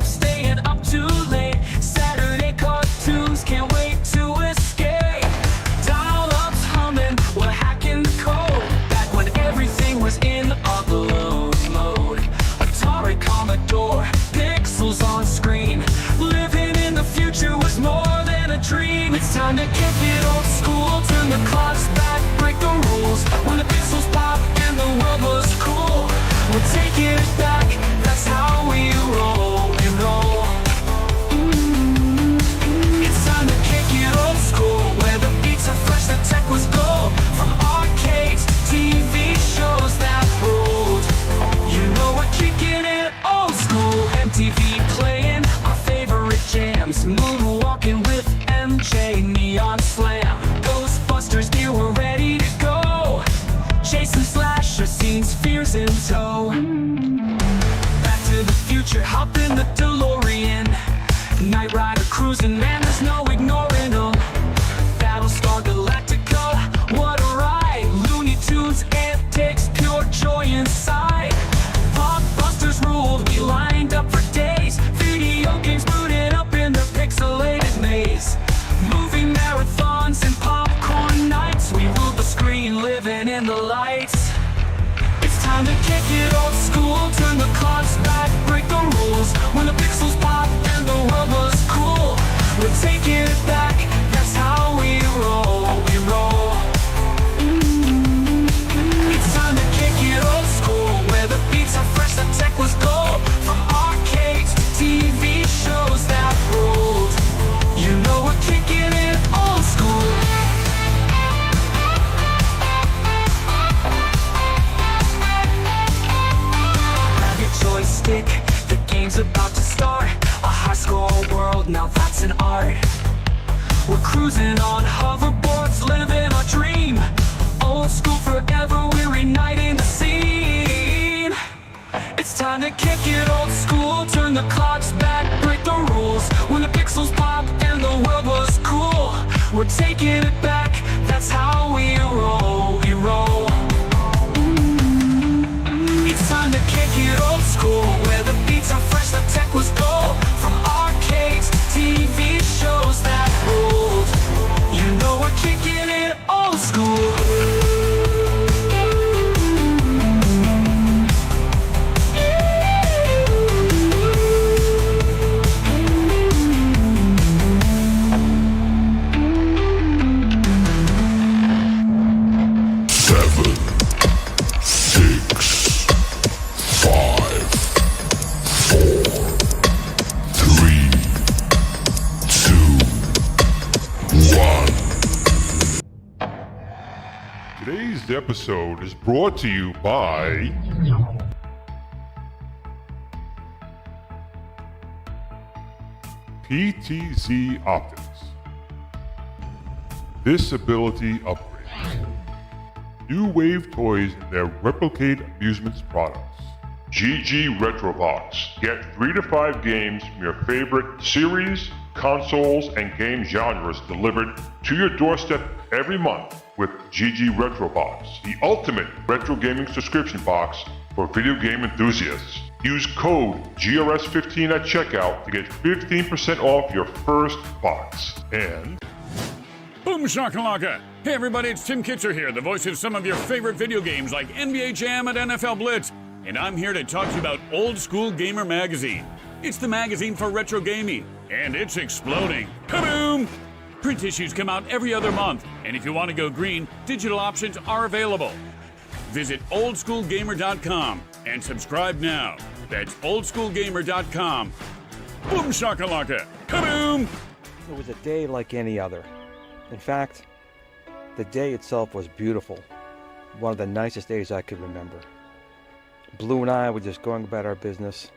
Staying up too late. Saturday cartoons, can't wait to escape. time to kick it old school, turn the clocks back, break the rules. When the pixels pop and the world was cool, we'll take it back, that's how we roll, we roll. It's time to kick it old school, where the beats are fresh, the tech was gold. From arcades, TV shows that ruled, you know we're kicking it old school. MTV playing our favorite jams, moonwalking with MJ, neon slam. Ghostbusters gear, we're ready to go, chasing slasher scenes, fears in tow. Back to the future, hop in the DeLorean, Knight Rider cruising, man, there's no ignoring them. Battlestar Galactica, what a ride. Looney Tunes antics, pure joy inside. Blockbusters ruled, we lined up for days. Video games booted up in the pixelated maze. Movie marathons and popcorn nights, we ruled the screen, living in the lights. It's time to kick it old school, turn the clocks back, break the rules. When the pixels pop and the world was cool, we're taking it back, that's how we roll, we roll. It's time to kick it old school, where the beats are fresh, the tech was gold. From arcades to TV shows that ruled, you know we're kicking it old school. Grab your joystick, the game's about to start. A high-score world, now that's an art. We're cruising on hoverboards, living our dream. Old school forever, we're igniting the scene. It's time to kick it old school, turn the clocks back, break the rules. When the pixels pop and the world was cool, we're taking it back, that's how we roll, we roll. It's time to kick it old school, where the beats are fresh, the tech was gold. From arcades to TV shows that ruled, you know we're kicking it old school. Today's episode is brought to you by PTZ Optics. Disability upgrade. New Wave Toys and their Replicate Amusements products. GG Retrobox. Get 3 to 5 games from your favorite series, consoles, and game genres delivered to your doorstep every month with GG Retrobox, the ultimate retro gaming subscription box for video game enthusiasts. Use code GRS15 at checkout to get 15% off your first box. And Boom shakalaka! Hey everybody, it's Tim Kitzer here, the voice of some of your favorite video games like NBA Jam and NFL Blitz. And I'm here to talk to you about Old School Gamer Magazine. It's the magazine for retro gaming, and it's exploding. Kaboom! Print issues come out every other month, and if you want to go green, digital options are available. Visit oldschoolgamer.com and subscribe now. That's oldschoolgamer.com. Boom shakalaka! Kaboom! It was a day like any other. In fact, the day itself was beautiful. One of the nicest days I could remember. Blue and I were just going about our business,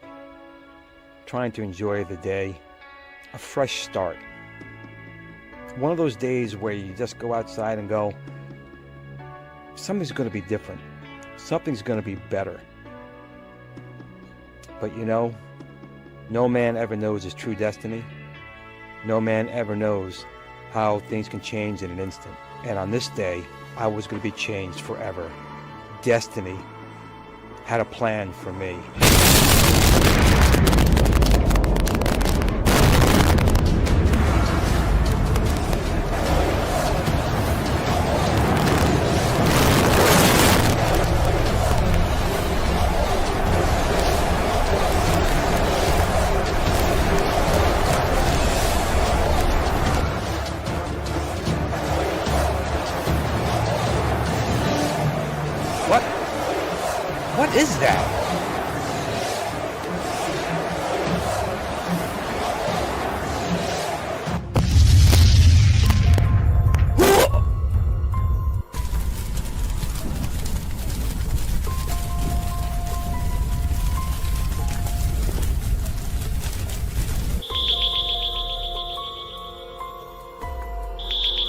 trying to enjoy the day, a fresh start. One of those days where you just go outside and go, something's going to be different. Something's going to be better. But you know, no man ever knows his true destiny. No man ever knows how things can change in an instant. And on this day, I was going to be changed forever. Destiny had a plan for me. What is that?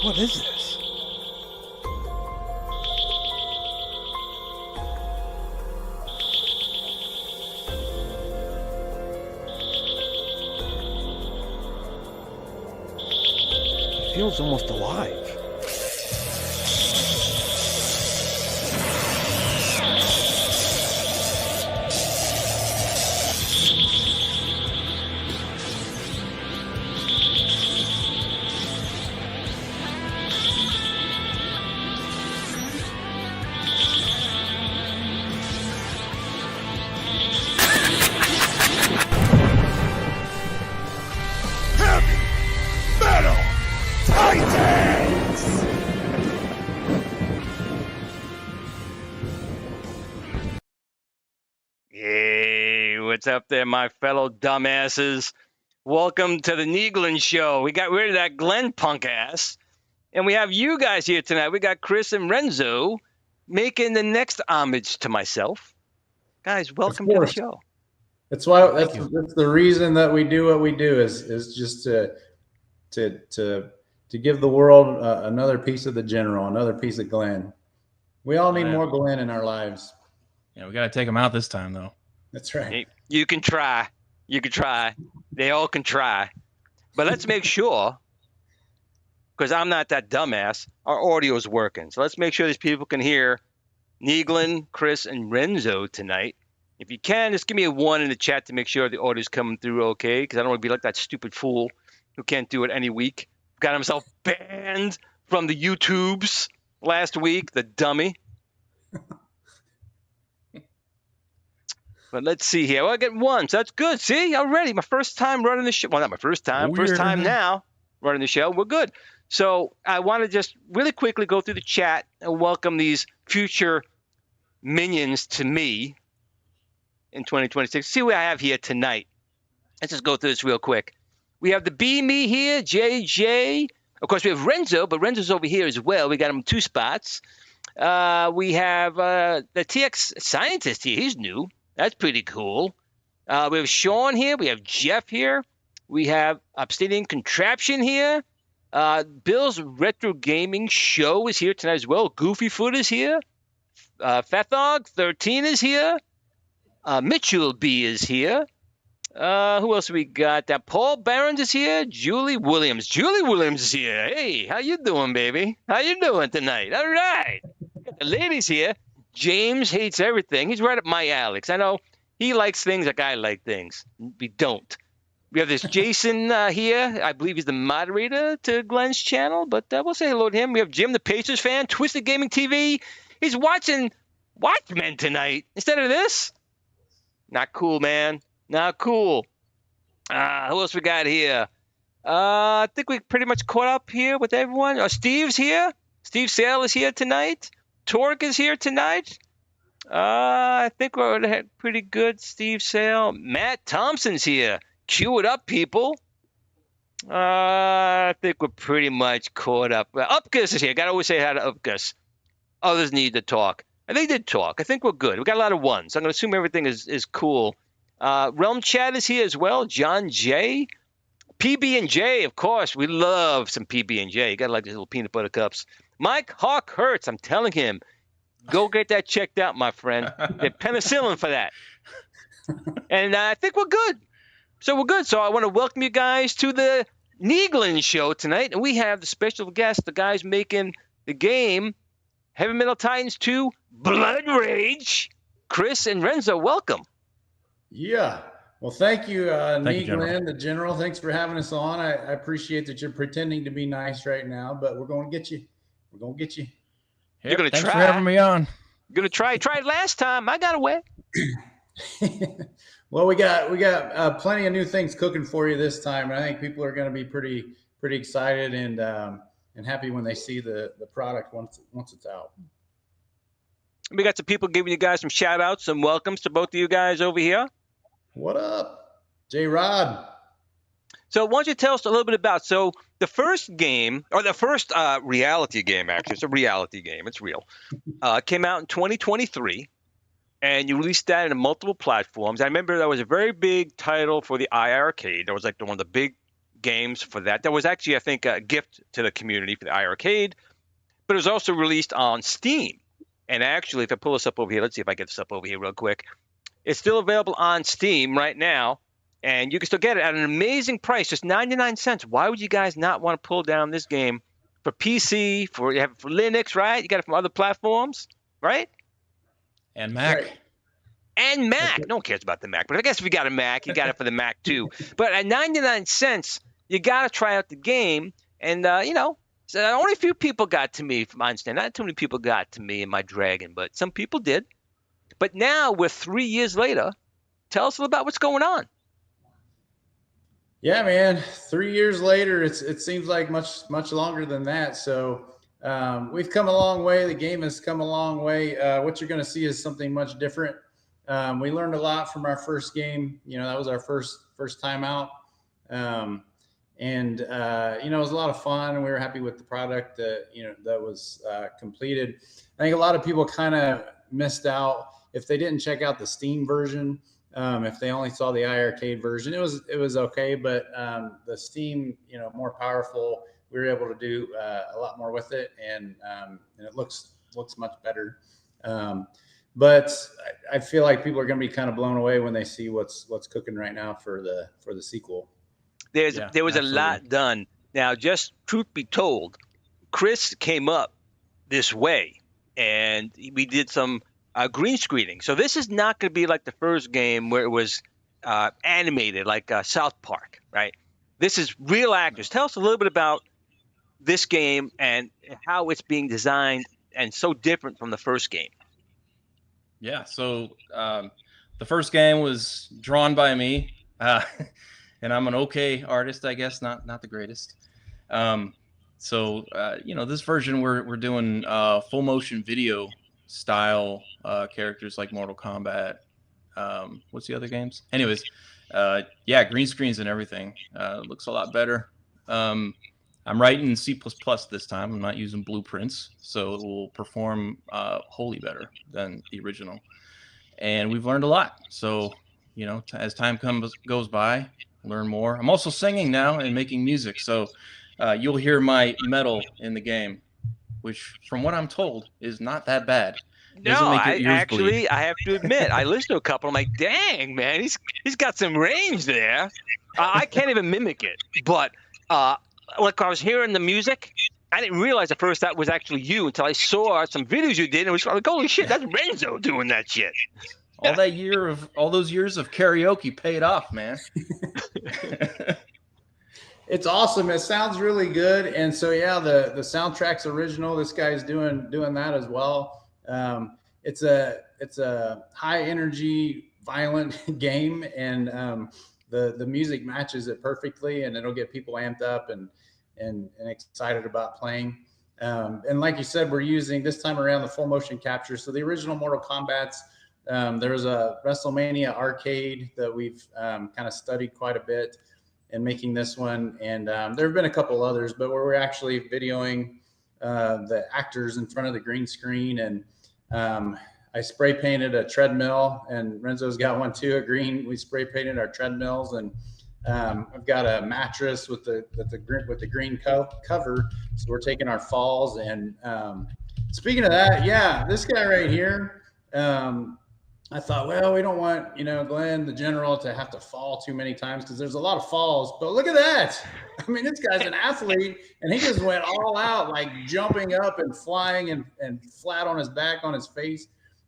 What is this? It feels almost alive. TITANS! Hey, what's up there, my fellow dumbasses? Welcome to the Neeglin Show. We got rid of that Glenn punk ass, and we have you guys here tonight. We got Chris and Renzo making the next homage to myself. Guys, welcome to the show. That's why that's the reason that we do what we do is just to give the world another piece of the general, another piece of Glenn. We all need more Glenn in our lives. Yeah, we got to take him out this time, though. That's right. Hey, you can try. You can try. They all can try. But let's make sure, because I'm not that dumbass, our audio is working. So let's make sure these people can hear Neeglin, Chris, and Renzo tonight. If you can, just give me a 1 in the chat to make sure the audio's coming through okay, because I don't want to be like that stupid fool who can't do it any week. Got himself banned from the YouTubes last week, the dummy. But let's see here. Well, I get 1, so that's good. See, already my first time running the show. Well, not my first time. First time now running the show. We're good. So I want to just really quickly go through the chat and welcome these future minions to me in 2026. See what I have here tonight. Let's just go through this real quick. We have the Be Me here, JJ. Of course, we have Renzo, but Renzo's over here as well. We got him 2 spots. We have the TX Scientist here. He's new. That's pretty cool. We have Sean here. We have Jeff here. We have Obsidian Contraption here. Bill's Retro Gaming Show is here tonight as well. Goofy Foot is here. Fethog 13 is here. Mitchell B is here. Who else we got? Paul Barons is here. Julie Williams. Julie Williams is here. Hey, how you doing, baby? How you doing tonight? All right. Got the ladies here. James hates everything. He's right up my alley. I know he likes things like I like things. We don't. We have this Jason here. I believe he's the moderator to Glenn's channel, but we'll say hello to him. We have Jim, the Pacers fan. Twisted Gaming TV. He's watching Watchmen tonight instead of this. Not cool, man. Not cool. Who else we got here? I think we pretty much caught up here with everyone. Steve's here. Steve Sale is here tonight. Torque is here tonight. I think we're pretty good. Steve Sale. Matt Thompson's here. Cue it up, people. I think we're pretty much caught up. Upgus is here. Got to always say hi to Upgus. Others need to talk. And they did talk. I think we're good. We got a lot of 1s. I'm going to assume everything is cool. Realm Chat is here as well. John J. PB&J, of course. We love some PB&J. You got to like these little peanut butter cups. Mike Hawk Hurts. I'm telling him, go get that checked out, my friend. Get penicillin for that. And I think we're good. So we're good. So I want to welcome you guys to the Neeglin Show tonight. And we have the special guest, the guys making the game, Heavy Metal Titans 2 Blood Rage. Chris and Renzo, welcome. Yeah. Well, thank you, Neeglin, the general. Thanks for having us on. I appreciate that you're pretending to be nice right now, but we're going to get you. We're going to get you. You're going to try. Thanks for having me on. You're going to try. Tried last time. I got away. Well, we got plenty of new things cooking for you this time, and I think people are going to be pretty excited and happy when they see the product once it's out. We got some people giving you guys some shout outs, some welcomes to both of you guys over here. What up, J-Rod? So why don't you tell us a little bit about, so the first game, or the first reality game, actually, it's a reality game, it's real, came out in 2023, and you released that in multiple platforms. I remember that was a very big title for the Ikari. That was like one of the big games for that. That was actually, I think, a gift to the community for the Ikari, but it was also released on Steam. And actually, if I pull this up over here, let's see if I get this up over here real quick. It's still available on Steam right now, and you can still get it at an amazing price, just 99 cents. Why would you guys not want to pull down this game for PC, for Linux, right? You got it from other platforms, right? And Mac. Right. And Mac. No one cares about the Mac, but I guess if you got a Mac, you got it for the Mac too. But at 99 cents, you got to try out the game, and so only a few people got to me, from my understanding. Not too many people got to me in my Dragon, but some people did. But now we're 3 years later. Tell us a little about what's going on. Yeah, man. 3 years later, it seems like much longer than that. So we've come a long way. The game has come a long way. What you're going to see is something much different. We learned a lot from our first game. That was our first time out. And it was a lot of fun, and we were happy with the product that was completed. I think a lot of people kind of missed out if they didn't check out the Steam version. If they only saw the Ikari version, it was okay, but the Steam, more powerful. We were able to do a lot more with it, and it looks much better. But I feel like people are going to be kind of blown away when they see what's cooking right now for the sequel. There was absolutely a lot done. Now, just truth be told, Chris came up this way, and we did some green screening. So this is not going to be like the first game where it was animated like South Park, right? This is real actors. Tell us a little bit about this game and how it's being designed and so different from the first game. Yeah, so the first game was drawn by me. And I'm an okay artist, I guess, not the greatest. This version we're doing full motion video style characters like Mortal Kombat. What's the other games? Anyways, green screens and everything. Looks a lot better. I'm writing C++ this time. I'm not using blueprints, so it will perform wholly better than the original. And we've learned a lot. So, as time goes by, learn more. I'm also singing now and making music, so you'll hear my metal in the game, which, from what I'm told, is not that bad. No, I have to admit, I listened to a couple. I'm like, dang, man, he's got some range there. I can't even mimic it, but like I was hearing the music, I didn't realize at first that was actually you until I saw some videos you did, and it was like, holy shit, that's Renzo doing that shit. All those years of karaoke paid off, man. It's awesome. It sounds really good. And so, yeah, the soundtrack's original. This guy's doing that as well. It's a high energy, violent game, and the music matches it perfectly, and it'll get people amped up and excited about playing. And like you said, we're using this time around the full motion capture. So the original Mortal Kombat's, there was a WrestleMania arcade that we've kind of studied quite a bit in making this one. And there have been a couple others, but where we're actually videoing the actors in front of the green screen. And I spray painted a treadmill, and Renzo's got one too, a green. We spray painted our treadmills, and I've got a mattress with the green cover. So we're taking our falls. And speaking of that, yeah, this guy right here, I thought, well, we don't want, Glenn, the general, to have to fall too many times because there's a lot of falls. But look at that. I mean, this guy's an athlete, and he just went all out, like jumping up and flying and flat on his back, on his face.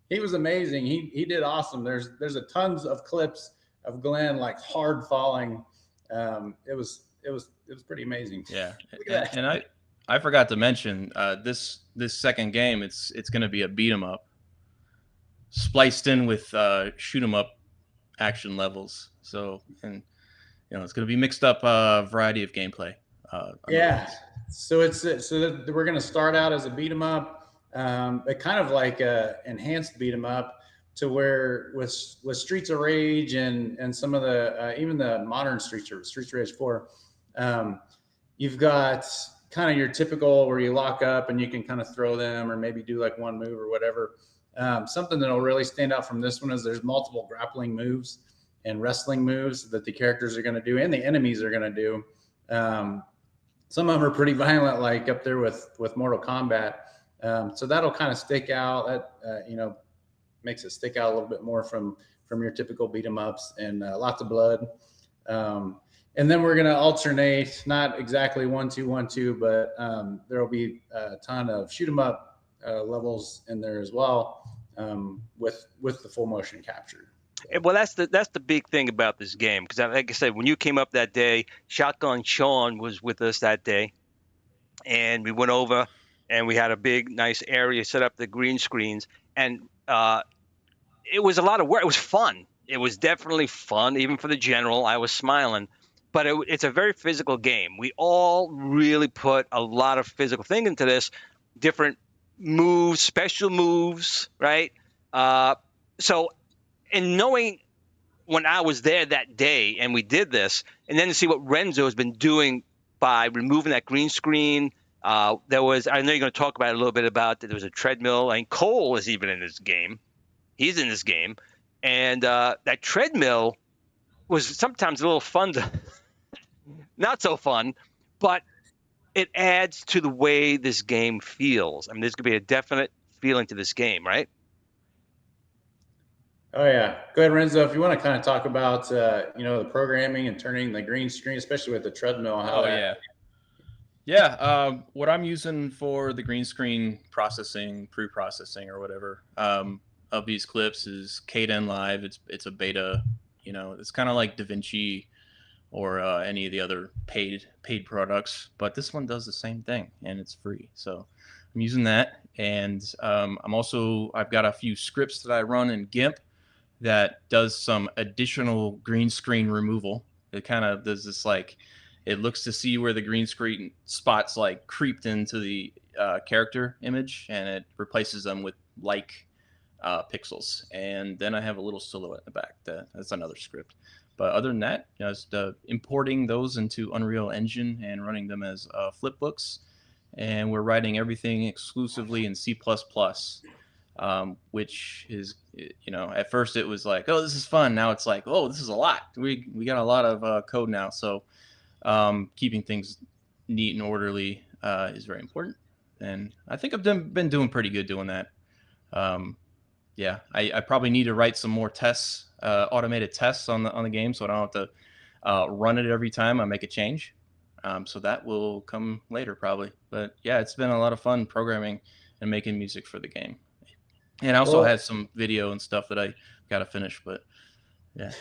He was amazing. He did awesome. There's a tons of clips of Glenn like hard falling. It was pretty amazing. Yeah. And I forgot to mention this second game, it's going to be a beat 'em up, spliced in with shoot 'em up action levels. So, and it's going to be mixed up variety of gameplay. Yeah. So we're going to start out as a beat 'em up. but kind of like a enhanced beat 'em up, to where with Streets of Rage and some of the even the modern Streets of Rage 4, you've got kind of your typical where you lock up and you can kind of throw them or maybe do like one move or whatever. Something that'll really stand out from this one is there's multiple grappling moves and wrestling moves that the characters are going to do and the enemies are going to do. Some of them are pretty violent, like up there with Mortal Kombat. So that'll kind of stick out. That makes it stick out a little bit more from your typical beat 'em ups, and lots of blood. And then we're going to alternate, not exactly 1-2-1-2, but there will be a ton of shoot 'em up levels in there as well, with the full motion capture. Well, that's the big thing about this game, because like I said, when you came up that day, Shotgun Sean was with us that day, and we went over and we had a big nice area, set up the green screens, and it was a lot of work. It was fun. It was definitely fun, even for the general. I was smiling, but it's a very physical game. We all really put a lot of physical thing into this, different moves, special moves, right? So, and knowing when I was there that day and we did this, and then to see what Renzo has been doing by removing that green screen. There was, I know you're going to talk about it a little bit about that. There was a treadmill, and Cole is even in this game. He's in this game. And that treadmill was sometimes a little fun to, not so fun, but it adds to the way this game feels. I mean, there's going to be a definite feeling to this game, right? Oh yeah, go ahead, Renzo. If you want to kind of talk about the programming and turning the green screen, especially with the treadmill. What I'm using for the green screen processing, pre-processing, or whatever of these clips is Kden Live. It's a beta. It's kind of like DaVinci or any of the other paid products, but this one does the same thing and it's free. So I'm using that, and I've got a few scripts that I run in GIMP that does some additional green screen removal. It kind of does this, like, it looks to see where the green screen spots like creeped into the character image, and it replaces them with pixels. And then I have a little silhouette in the back. That's another script. But other than that, just importing those into Unreal Engine and running them as flipbooks. And we're writing everything exclusively in C++. Which is, at first it was like, oh, this is fun. Now it's like, oh, this is a lot. We got a lot of code now. So keeping things neat and orderly is very important. And I think I've been doing pretty good doing that. I probably need to write some more tests, automated tests on the game, so I don't have to run it every time I make a change. So that will come later probably. But yeah, it's been a lot of fun programming and making music for the game. And I also had some video and stuff that I got to finish, but yeah.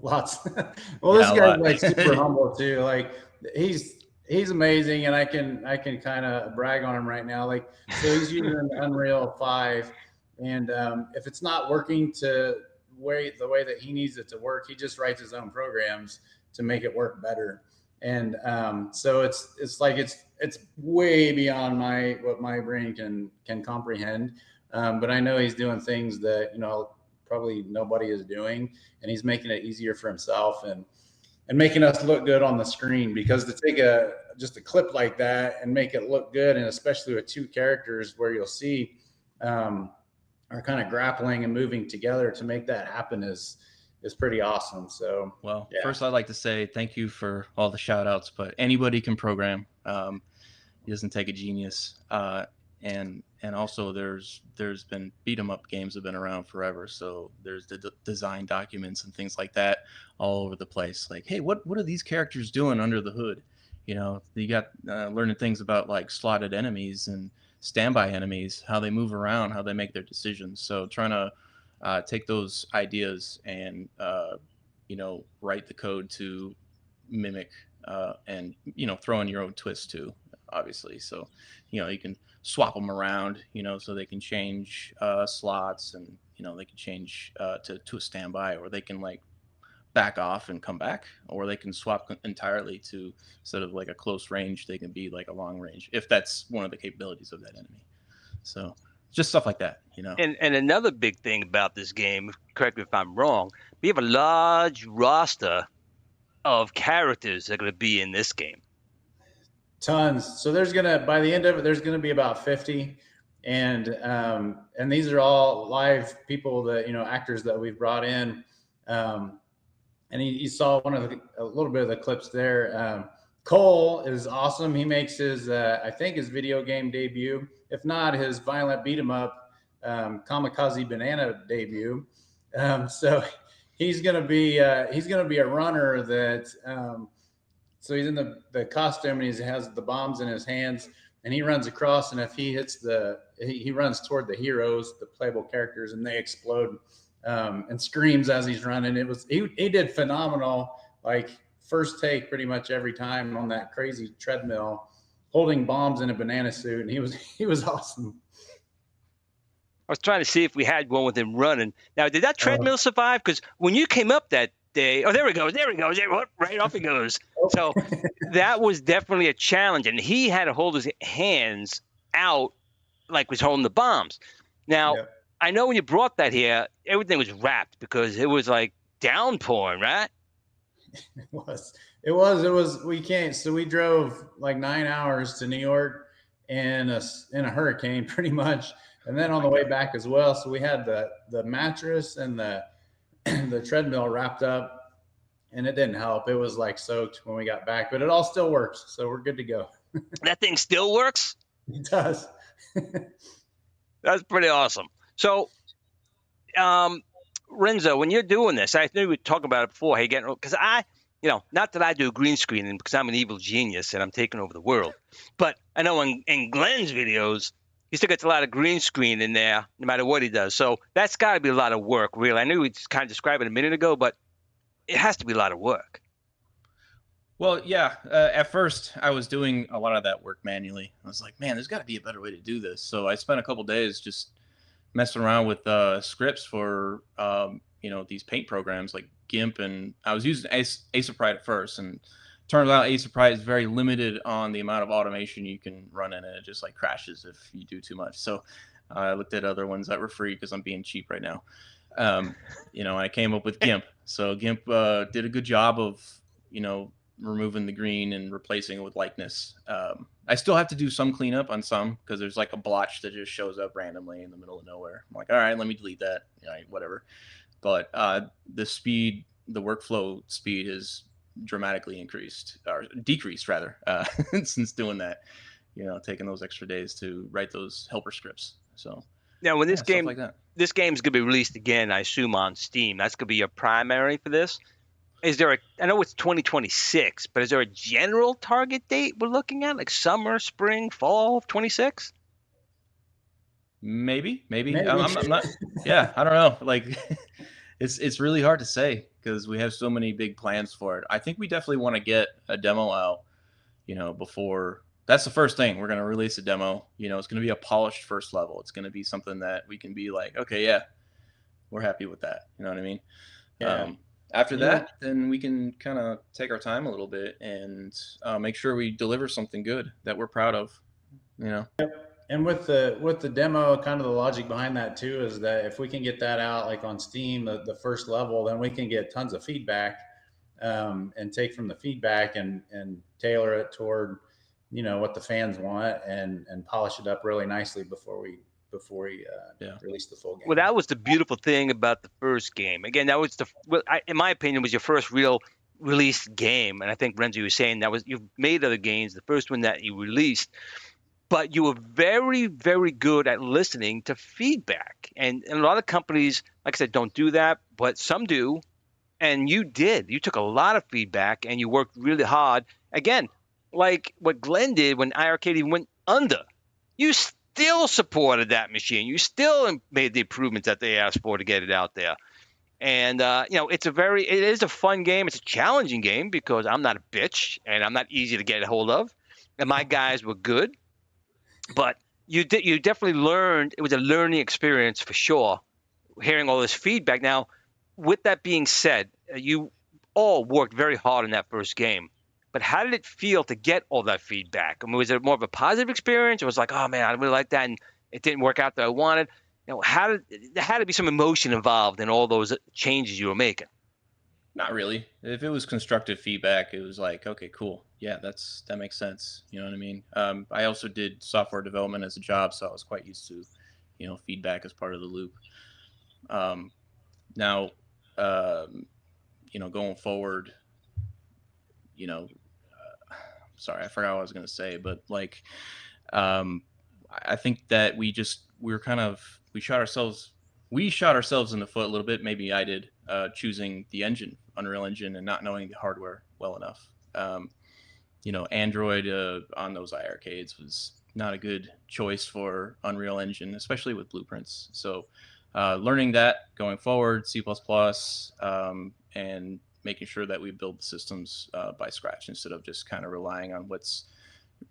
Lots. This guy's like super humble too. Like he's amazing, and I can kind of brag on him right now. Like, so he's using Unreal 5, and if it's not working the way that he needs it to work, he just writes his own programs to make it work better. And so it's like it's way beyond what my brain can comprehend. But I know he's doing things that, probably nobody is doing, and he's making it easier for himself and making us look good on the screen, because to take just a clip like that and make it look good, and especially with two characters where you'll see are kind of grappling and moving together, to make that happen is pretty awesome. So, First I'd like to say thank you for all the shout outs, but anybody can program. It doesn't take a genius. And also there's been beat 'em up games have been around forever. So there's the design documents and things like that all over the place. Like, hey, what are these characters doing under the hood? You got learning things about like slotted enemies and standby enemies, how they move around, how they make their decisions. So trying to take those ideas and write the code to mimic and throw in your own twist too, obviously. So you can swap them around, so they can change slots, and they can change to a standby, or they can like back off and come back, or they can swap entirely to, instead of like a close range, they can be like a long range, if that's one of the capabilities of that enemy. So just stuff like that, And another big thing about this game, correct me if I'm wrong, we have a large roster of characters that are going to be in this game. Tons. So by the end of it, there's gonna be about 50, and these are all live people that actors that we've brought in. And you saw a little bit of the clips there. Cole is awesome. He makes his I think his video game debut, if not his violent beat 'em up Kamikaze Banana debut. So he's gonna be a runner that. So he's in the costume and he has the bombs in his hands and he runs across, and if he hits he runs toward the heroes, the playable characters, and they explode and screams as he's running. He did phenomenal, like first take pretty much every time on that crazy treadmill, holding bombs in a banana suit, and he was awesome. I was trying to see if we had one with him running. Now, did that treadmill survive? Because when you came up that day, there he goes, right off he goes. So that was definitely a challenge, and he had to hold his hands out like he was holding the bombs. Now, I know when you brought that here, everything was wrapped because it was like downpouring, right? It was. We can't. So we drove like 9 hours to New York in a hurricane, pretty much, and then on the way back as well. So we had the mattress and the treadmill wrapped up, and it didn't help. It was like soaked when we got back, but it all still works, so we're good to go. That thing still works? It does. That's pretty awesome. So, Renzo, when you're doing this, I knew we talked about it before. Hey, because not that I do green screening because I'm an evil genius and I'm taking over the world, but I know in Glenn's videos, he still gets a lot of green screen in there, no matter what he does. So that's got to be a lot of work, really. I knew we just kind of described it a minute ago, but it has to be a lot of work. Well, yeah. At first, I was doing a lot of that work manually. I was like, man, there's got to be a better way to do this. So I spent a couple days just messing around with scripts for these paint programs like GIMP, and I was using Asaprite at first, and turns out Asaprite is very limited on the amount of automation you can run in it. It just like crashes if you do too much. So I looked at other ones that were free because I'm being cheap right now. I came up with GIMP. So GIMP did a good job of removing the green and replacing it with likeness. I still have to do some cleanup on some because there's like a blotch that just shows up randomly in the middle of nowhere. I'm like, all right, let me delete that. Whatever. But the workflow speed is dramatically decreased rather, since doing that, taking those extra days to write those helper scripts. So now when this game's going to be released again, I assume on Steam, that's going to be your primary for this. Is there I know it's 2026, but is there a general target date we're looking at, like summer, spring, fall of 26? Maybe. I'm not. Yeah, I don't know. Like, it's really hard to say because we have so many big plans for it. I think we definitely want to get a demo out, before. That's the first thing. We're going to release a demo. It's going to be a polished first level. It's going to be something that we can be like, okay, yeah, we're happy with that. You know what I mean? Yeah. After that, then we can kind of take our time a little bit and make sure we deliver something good that we're proud of. Yep. And with the demo, kind of the logic behind that too is that if we can get that out like on Steam, the first level, then we can get tons of feedback and take from the feedback and tailor it toward what the fans want and polish it up really nicely before we release the full game. Well, that was the beautiful thing about the first game. Again, that was in my opinion, was your first real released game. And I think Renzo was saying you've made other games. The first one that you released, but you were very, very good at listening to feedback. And a lot of companies, like I said, don't do that, but some do. And you did. You took a lot of feedback and you worked really hard. Again, like what Glenn did when Ikari went under. You still supported that machine. You still made the improvements that they asked for to get it out there. And, it is a fun game. It's a challenging game because I'm not a bitch and I'm not easy to get a hold of. And my guys were good. But you definitely learned. It was a learning experience for sure, hearing all this feedback. Now, with that being said, you all worked very hard in that first game. But how did it feel to get all that feedback? I mean, was it more of a positive experience? Or was it like, oh man, I really like that, and it didn't work out that I wanted. You know, there had to be some emotion involved in all those changes you were making. Not really. If it was constructive feedback, it was like, okay, cool. Yeah, that makes sense. You know what I mean? I also did software development as a job, so I was quite used to, you know, feedback as part of the loop. Now, you know, going forward, you know, sorry, I forgot what I was going to say, but like, I think that we shot ourselves in the foot a little bit. Maybe I did, choosing the engine, Unreal Engine, and not knowing the hardware well enough. You know, Android on those iArcades was not a good choice for Unreal Engine, especially with blueprints. So learning that going forward, C++, and making sure that we build the systems by scratch instead of just kind of relying on what's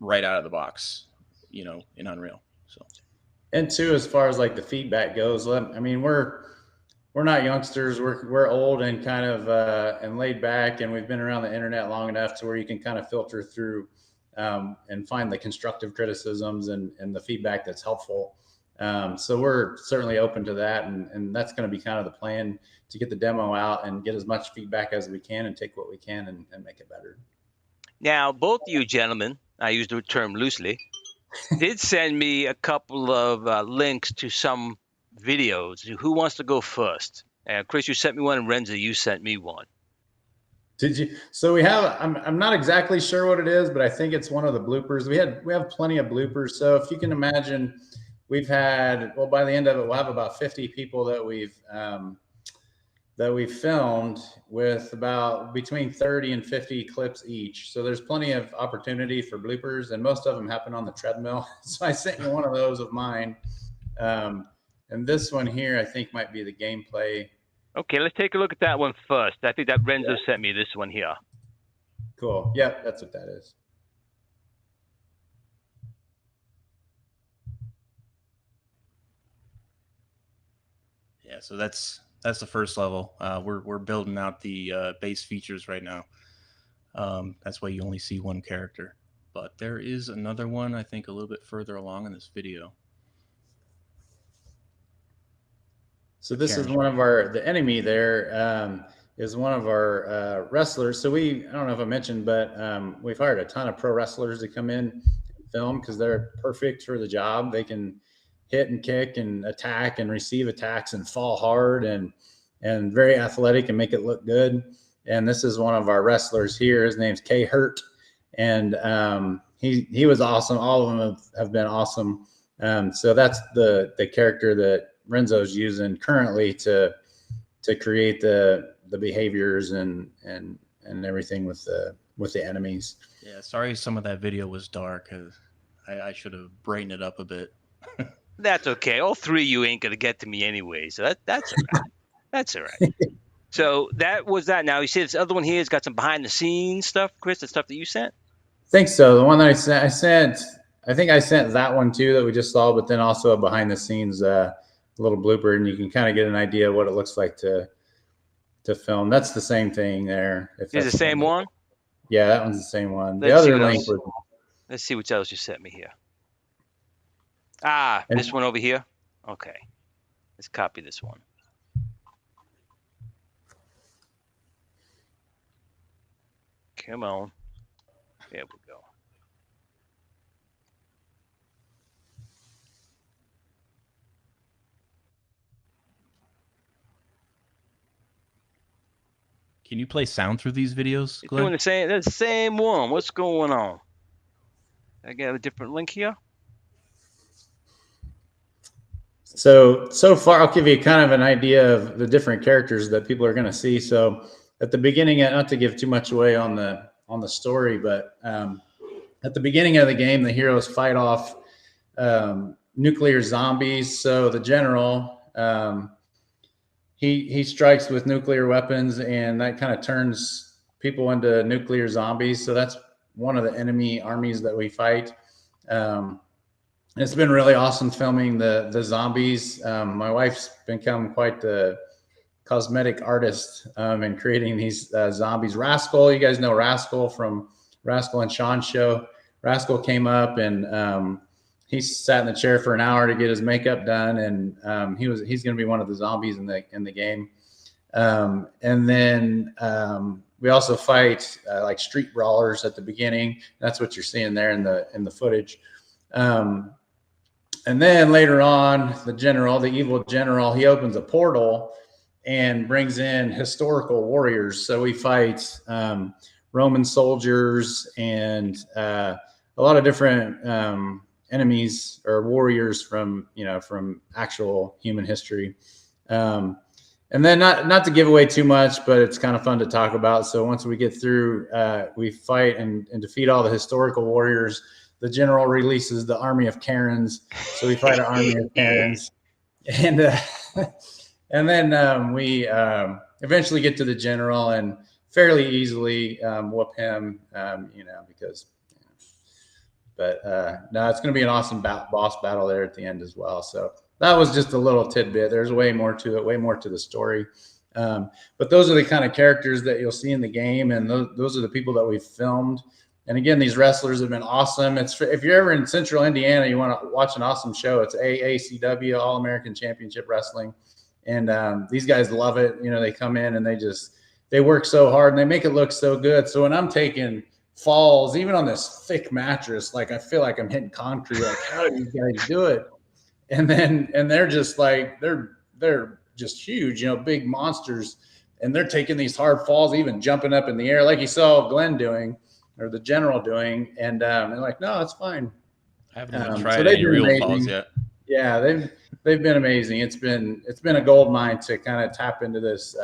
right out of the box, you know, in Unreal. So, and too, as far as like the feedback goes, I mean, we're not youngsters. We're old and kind of and laid back, and we've been around the internet long enough to where you can kind of filter through and find the constructive criticisms and the feedback that's helpful. So we're certainly open to that, and that's going to be kind of the plan, to get the demo out and get as much feedback as we can and take what we can and make it better. Now, both of you gentlemen, I use the term loosely, did send me a couple of links to some videos. Who wants to go first? Chris, you sent me one, and Renzo, you sent me one. Did you? So we have, I'm not exactly sure what it is, but I think it's one of the bloopers. We have plenty of bloopers. So if you can imagine, we've had, well, by the end of it, we'll have about 50 people that we've filmed, with about between 30 and 50 clips each. So there's plenty of opportunity for bloopers, and most of them happen on the treadmill. So I sent you one of those of mine. And this one here, I think, might be the gameplay. Okay, let's take a look at that one first. I think that Renzo sent me this one here. Cool. Yep, that's what that is. Yeah, so that's the first level. We're building out the base features right now. That's why you only see one character. But there is another one, I think, a little bit further along in this video. So this is one of the enemy there is one of our wrestlers. So I don't know if I mentioned, but we've hired a ton of pro wrestlers to come in and film, because they're perfect for the job. They can hit and kick and attack and receive attacks and fall hard and very athletic and make it look good. And this is one of our wrestlers here. His name's K Hurt, and he was awesome. All of them have been awesome. So that's the character that Renzo's using currently to create the behaviors and everything with the enemies. Yeah, sorry some of that video was dark. I should have brightened it up a bit. That's okay. All three of you ain't gonna get to me anyway, so that's all right. That's all right. So that was that. Now you see this other one here has got some behind the scenes stuff, Chris. The stuff that you sent. I think so. The one that I sent. I think I sent that one too that we just saw, but then also a behind the scenes little blooper, and you can kind of get an idea of what it looks like to film. That's the same thing there. Is it the same one? Yeah, that one's the same one. The other link was. Let's see what else you sent me here. This one over here. Okay, let's copy this one. Come on. There we go. Can you play sound through these videos, Glenn? Doing the same one. What's going on? I got a different link here. So far, I'll give you kind of an idea of the different characters that people are going to see. So at the beginning, not to give too much away on the story, but at the beginning of the game, the heroes fight off nuclear zombies. So the general, he strikes with nuclear weapons, and that kind of turns people into nuclear zombies. So that's one of the enemy armies that we fight. It's been really awesome filming the zombies. My wife's become quite the cosmetic artist in creating these zombies. Rascal, you guys know Rascal from Rascal and Sean's show. Rascal came up, and he sat in the chair for an hour to get his makeup done, and he's going to be one of the zombies in the game. And then we also fight like street brawlers at the beginning. That's what you're seeing there in the footage. And then later on, the evil general, he opens a portal and brings in historical warriors. So we fight Roman soldiers and a lot of different enemies or warriors from actual human history. And then not to give away too much, but it's kind of fun to talk about. So once we get through, we fight and defeat all the historical warriors. The general releases the army of Karens. So we fight an army of Karens. And then we eventually get to the general and fairly easily whoop him, because. But no, it's going to be an awesome boss battle there at the end as well. So that was just a little tidbit. There's way more to it, way more to the story. But those are the kind of characters that you'll see in the game, and those are the people that we've filmed. And again, these wrestlers have been awesome. If you're ever in Central Indiana, you want to watch an awesome show, it's AACW, All American Championship Wrestling. And these guys love it. They come in and they work so hard and they make it look so good. So when I'm taking falls, even on this thick mattress, like I feel like I'm hitting concrete. Like, how do these guys do it? And they're just like, they're just huge, big monsters. And they're taking these hard falls, even jumping up in the air, like you saw Glenn doing, or the general doing. And they're like, no, it's fine. I haven't even tried any real falls yet. Yeah, they've been amazing. It's been a gold mine to kind of tap into this,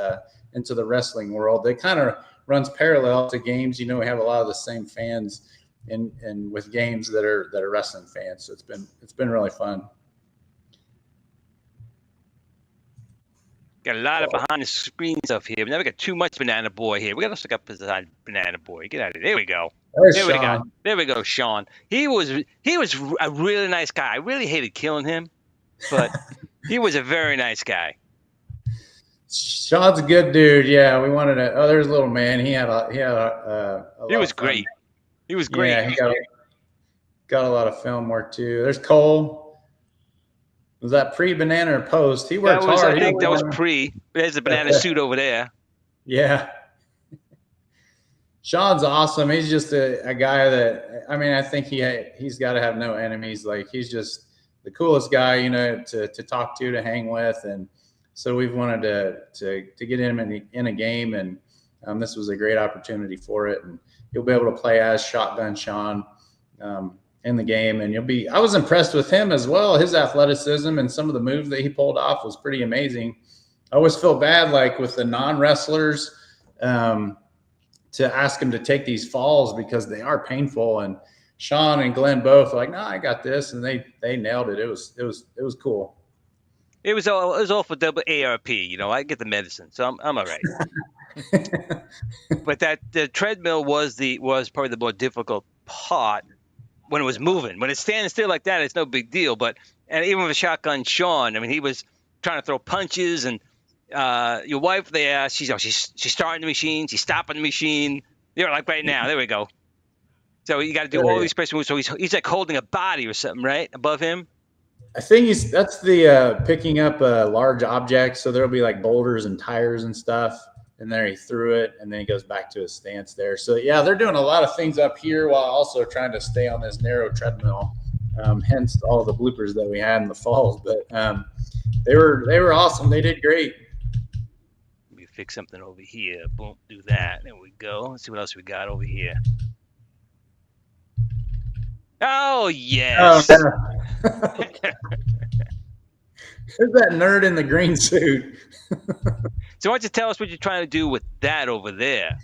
into the wrestling world. They kind of runs parallel to games. We have a lot of the same fans in with games that are wrestling fans. So it's been really fun. Got a lot of behind the screen stuff here. We never got too much Banana Boy here. We got to look up behind Banana Boy. Get out of here. There we go. There we go, Sean. He was a really nice guy. I really hated killing him, but he was a very nice guy. Sean's a good dude. Yeah, we wanted to. Oh, there's a little man. He was great. He was great. Yeah, he got a lot of film work too. There's Cole. Was that pre-banana or post? He worked hard. I think that was pre. There's a banana suit over there. Yeah. Sean's awesome. He's just a guy that, I think he's got to have no enemies. Like, he's just the coolest guy, to talk to hang with. And so we've wanted to get him in a game, and this was a great opportunity for it. And you'll be able to play as Shotgun Sean in the game, and I was impressed with him as well. His athleticism and some of the moves that he pulled off was pretty amazing. I always feel bad, like with the non-wrestlers, to ask him to take these falls because they are painful. And Sean and Glenn both were like, no, I got this, and they nailed it. It was cool. It was all for double ARP. I get the medicine, so I'm all right. But the treadmill was probably the more difficult part when it was moving. When it's standing still like that, it's no big deal. And even with Shotgun Sean, he was trying to throw punches, and your wife there, she's starting the machine, she's stopping the machine. Like right now, there we go. So you got to do all these special moves. So he's like holding a body or something, right, above him. I think that's the picking up a large object. So there'll be like boulders and tires and stuff. And there he threw it, and then he goes back to his stance there. So yeah, they're doing a lot of things up here while also trying to stay on this narrow treadmill. Hence all the bloopers that we had in the falls. But they were awesome. They did great. Let me fix something over here. Boom, do that. There we go. Let's see what else we got over here. Oh yes. Oh, no. There's that nerd in the green suit. So why don't you tell us what you're trying to do with that over there?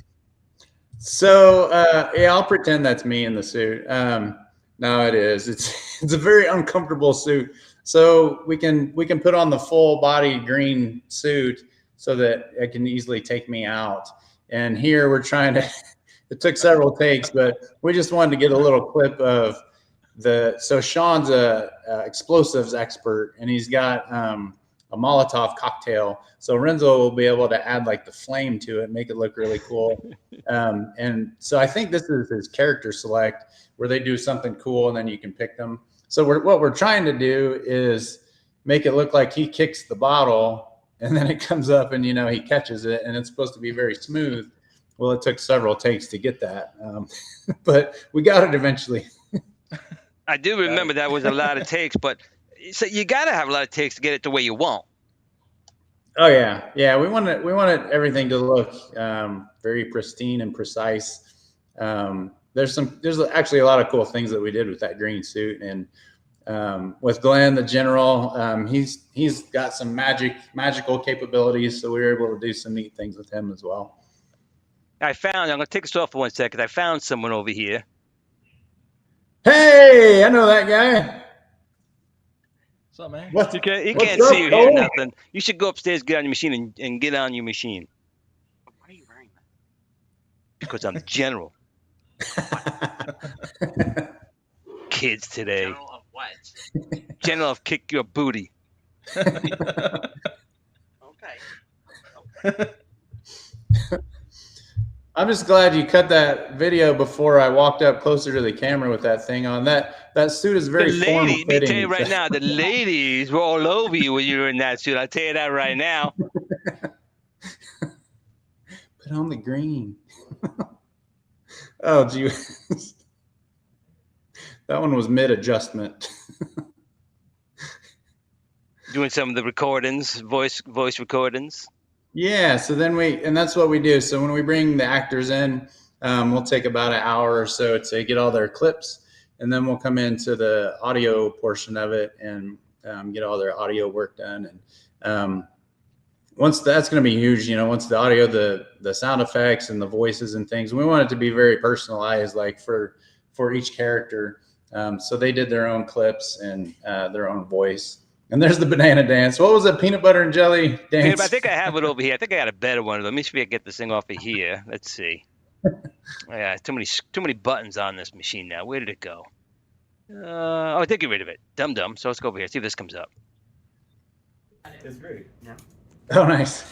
So yeah, I'll pretend that's me in the suit. No, it is. It's a very uncomfortable suit. So we can put on the full body green suit so that it can easily take me out. And here we're trying to. It took several takes, but we just wanted to get a little clip of so Sean's a explosives expert, and he's got a Molotov cocktail. So Renzo will be able to add like the flame to it, make it look really cool. And so I think this is his character select, where they do something cool and then you can pick them. So what we're trying to do is make it look like he kicks the bottle and then it comes up and, he catches it and it's supposed to be very smooth. Well, it took several takes to get that. But we got it eventually. I do remember that was a lot of takes, but so you got to have a lot of takes to get it the way you want. Oh yeah. Yeah. We wanted everything to look very pristine and precise. There's actually a lot of cool things that we did with that green suit, and with Glenn, the general, he's got some magical capabilities. So we were able to do some neat things with him as well. I'm going to take us off for 1 second. I found someone over here. Hey, I know that guy. What's up, man? He can't see you here, nothing. You should go upstairs, get on your machine, and get on your machine. Why are you wearing that? Because I'm the general. Kids today. General of what? General of kick your booty. Okay. I'm just glad you cut that video before I walked up closer to the camera with that thing on. That suit is very form-fitting. Let me tell you right now, the ladies were all over you when you were in that suit. I'll tell you that right now. Put on the green. Oh, gee. That one was mid-adjustment. Doing some of the recordings, voice recordings. Yeah, so then and that's what we do. So when we bring the actors in, we'll take about an hour or so to get all their clips, and then we'll come into the audio portion of it and get all their audio work done. And once that's going to be huge, once the audio, the sound effects and the voices and things, we want it to be very personalized, like for each character. So they did their own clips and their own voice. And there's the banana dance. What was it? Peanut butter and jelly dance? I think I have it over here. I think I got a better one. Let me see if I can get this thing off of here. Let's see. Yeah, too many buttons on this machine now. Where did it go? I did get rid of it. Dum-dum. So let's go over here. See if this comes up. It's great. Yeah. Oh, nice.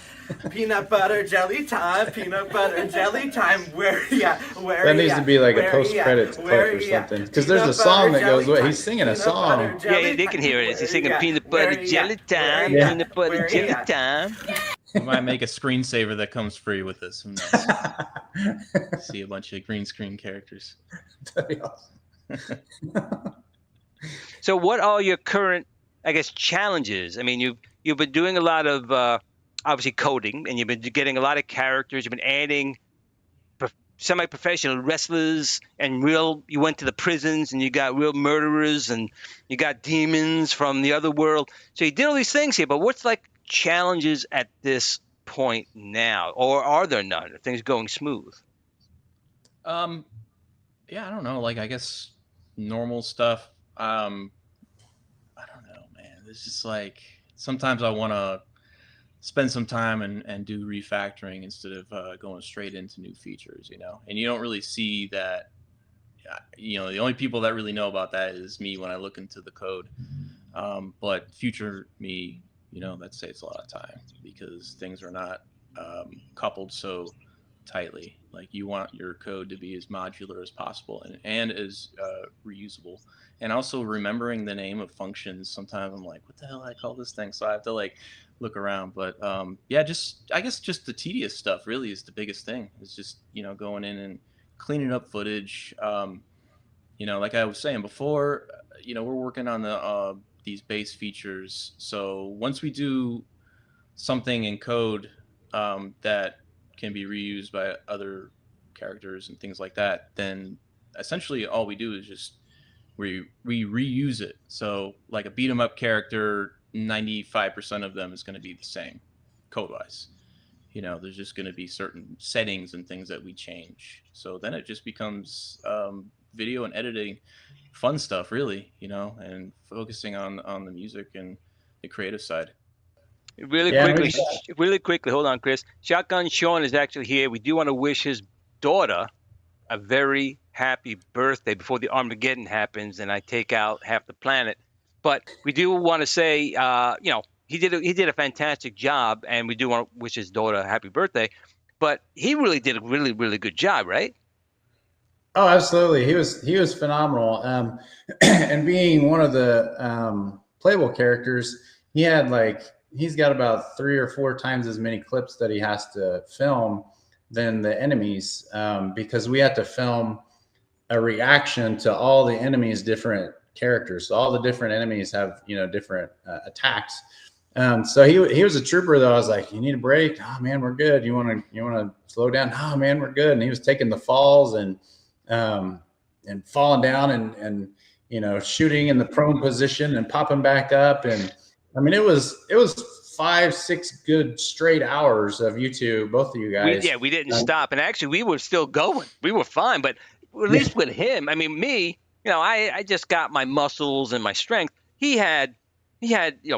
Peanut butter jelly time. Peanut butter jelly time. That needs to be like a post-credits clip or something. Because there's a song that goes with it. He's singing a song. Yeah, they can hear it. He's singing peanut butter jelly time. Yeah. Peanut butter jelly time. We might make a screensaver that comes free with this. Who knows? See a bunch of green screen characters. That'd be awesome. So what are your current, I guess, challenges? I mean, you've been doing a lot of obviously coding, and you've been getting a lot of characters. You've been adding semi-professional wrestlers and you went to the prisons and you got real murderers and you got demons from the other world. So you did all these things here, but what's like challenges at this point now, or are there none? Are things going smooth? Yeah, I don't know. Like, I guess normal stuff. I don't know, man. It's just like sometimes I want to spend some time and do refactoring instead of going straight into new features, and you don't really see that. The only people that really know about that is me when I look into the code. But future me, that saves a lot of time because things are not coupled so tightly. Like, you want your code to be as modular as possible and as reusable. And also remembering the name of functions. Sometimes I'm like, what the hell I call this thing? So I have to look around. But yeah, I guess just the tedious stuff really is the biggest thing. It's just, going in and cleaning up footage. Like I was saying before, we're working on these base features. So once we do something in code that can be reused by other characters and things like that, then essentially all we do is just we reuse it. So like a beat 'em up character, 95% of them is going to be the same code wise. There's just going to be certain settings and things that we change. So then it just becomes video and editing fun stuff really, and focusing on the music and the creative side. Really quickly, hold on, Chris. Shotgun Sean is actually here. We do want to wish his daughter a very happy birthday before the Armageddon happens and I take out half the planet. But we do want to say, he did a fantastic job, and we do want to wish his daughter a happy birthday. But he really did a really, really good job, right? Oh, absolutely. He was phenomenal. And being one of the playable characters, he's got about 3 or 4 times as many clips that he has to film than the enemies, because we have to film a reaction to all the enemies' different characters. So all the different enemies have different attacks. So he was a trooper though. I was like, you need a break? Oh man, we're good. You want to slow down? Oh man, we're good. And he was taking the falls and falling down and shooting in the prone position and popping back up. And I mean, it was 5-6 good straight hours of you two, both of you guys. We didn't stop, and actually we were still going. We were fine, but at least with him, I mean, me, I just got my muscles and my strength. He had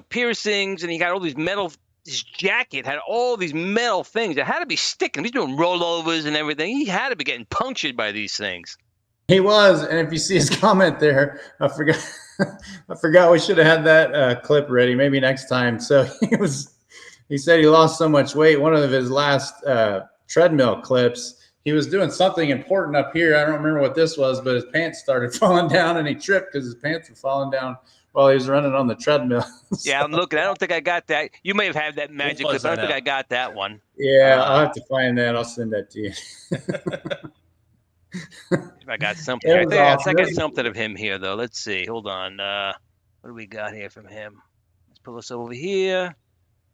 piercings, and he got all these metal. His jacket had all these metal things that had to be sticking. He's doing rollovers and everything. He had to be getting punctured by these things. He was, and if you see his comment there, I forgot we should have had that clip ready. Maybe next time. So he said he lost so much weight. One of his last treadmill clips, he was doing something important up here. I don't remember what this was, but his pants started falling down, and he tripped because his pants were falling down while he was running on the treadmill. So, yeah, I'm looking. I don't think I got that. You may have had that magic clip. I don't think I got that one. Yeah, I'll have to find that. I'll send that to you. I got something. I got something of him here, though. Let's see. Hold on. What do we got here from him? Let's pull this over here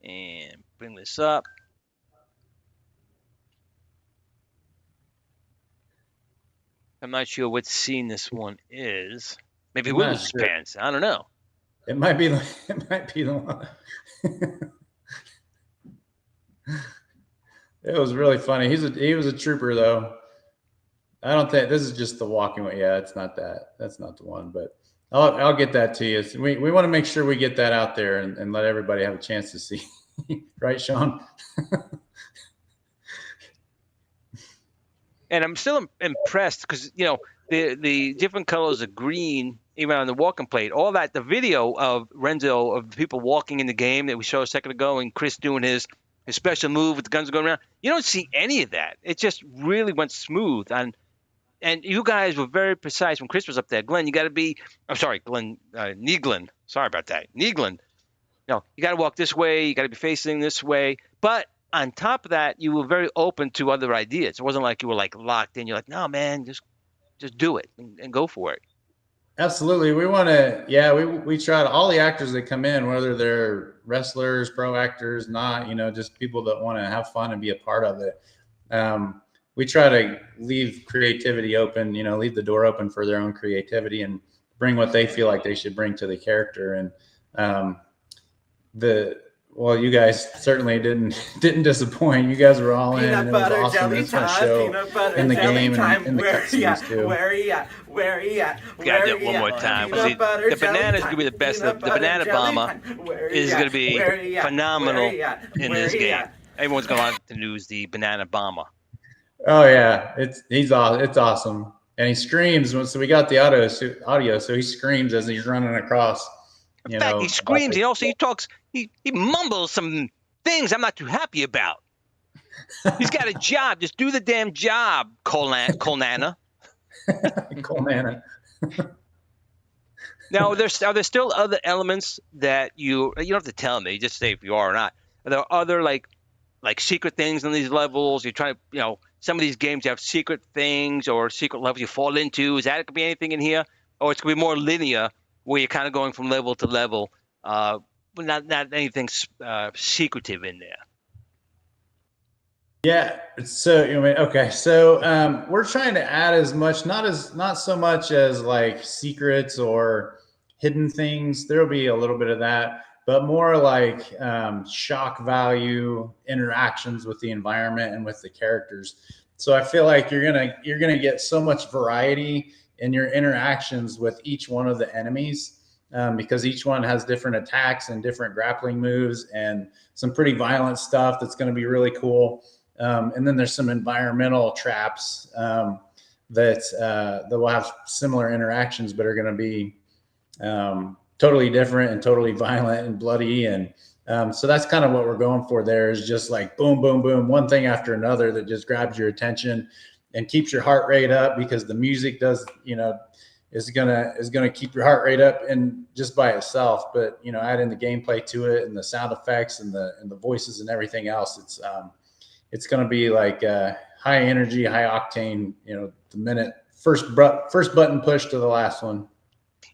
and bring this up. I'm not sure what scene this one is. Maybe he will lose his pants. I don't know. It might be the one. It was really funny. He was a trooper though. I don't think this is just the walking way. Yeah, it's not that. That's not the one, but I'll get that to you. We want to make sure we get that out there and let everybody have a chance to see. Right, Sean? And I'm still impressed because, the different colors of green, even on the walking plate, all that, the video of Renzo, of people walking in the game that we saw a second ago, and Chris doing his special move with the guns going around, you don't see any of that. It just really went smooth. And you guys were very precise when Chris was up there. Glenn, you got to be, I'm sorry, Glenn, Neaglen. Sorry about that. Neaglen. No, you got to walk this way. You got to be facing this way. But on top of that, you were very open to other ideas. It wasn't like you were like locked in. You're like, no, man, just do it and go for it. Absolutely. We want to, we try to, all the actors that come in, whether they're wrestlers, pro actors, not, just people that want to have fun and be a part of it. We try to leave creativity open, leave the door open for their own creativity and bring what they feel like they should bring to the character. And you guys certainly didn't disappoint. You guys were all in. Peanut butter, it was awesome. jelly time, peanut butter, in the jelly game time. and in the cutscenes too. Where are you at? Where are you at? Gotta do it one more time. The banana is gonna be the best. The banana bomber is gonna be phenomenal in this game. Everyone's gonna want to use the banana bomber. Oh yeah, it's awesome, and he screams. So we got the audio, so he screams as he's running across. In fact, he screams. He also talks. He mumbles some things I'm not too happy about. He's got a job. Just do the damn job, Colnana. Colnana. Now, are there still other elements that you don't have to tell me. Just say if you are or not. Are there other like secret things in these levels? You're trying to, some of these games you have secret things or secret levels you fall into. Is that going to be anything in here, or it's going to be more linear where you're kind of going from level to level? Not anything secretive in there. Yeah. So okay. So we're trying to add as much, not so much as like secrets or hidden things. There'll be a little bit of that, but more like shock value interactions with the environment and with the characters. So I feel like you're gonna get so much variety in your interactions with each one of the enemies. Because each one has different attacks and different grappling moves and some pretty violent stuff that's going to be really cool. And then there's some environmental traps that will have similar interactions, but are going to be totally different and totally violent and bloody. And so that's kind of what we're going for there, is just like boom, boom, boom, one thing after another that just grabs your attention. and keeps your heart rate up, because the music does, is gonna keep your heart rate up and just by itself. But add in the gameplay to it and the sound effects and the voices and everything else. It's gonna be like high energy, high octane. The minute first button push to the last one.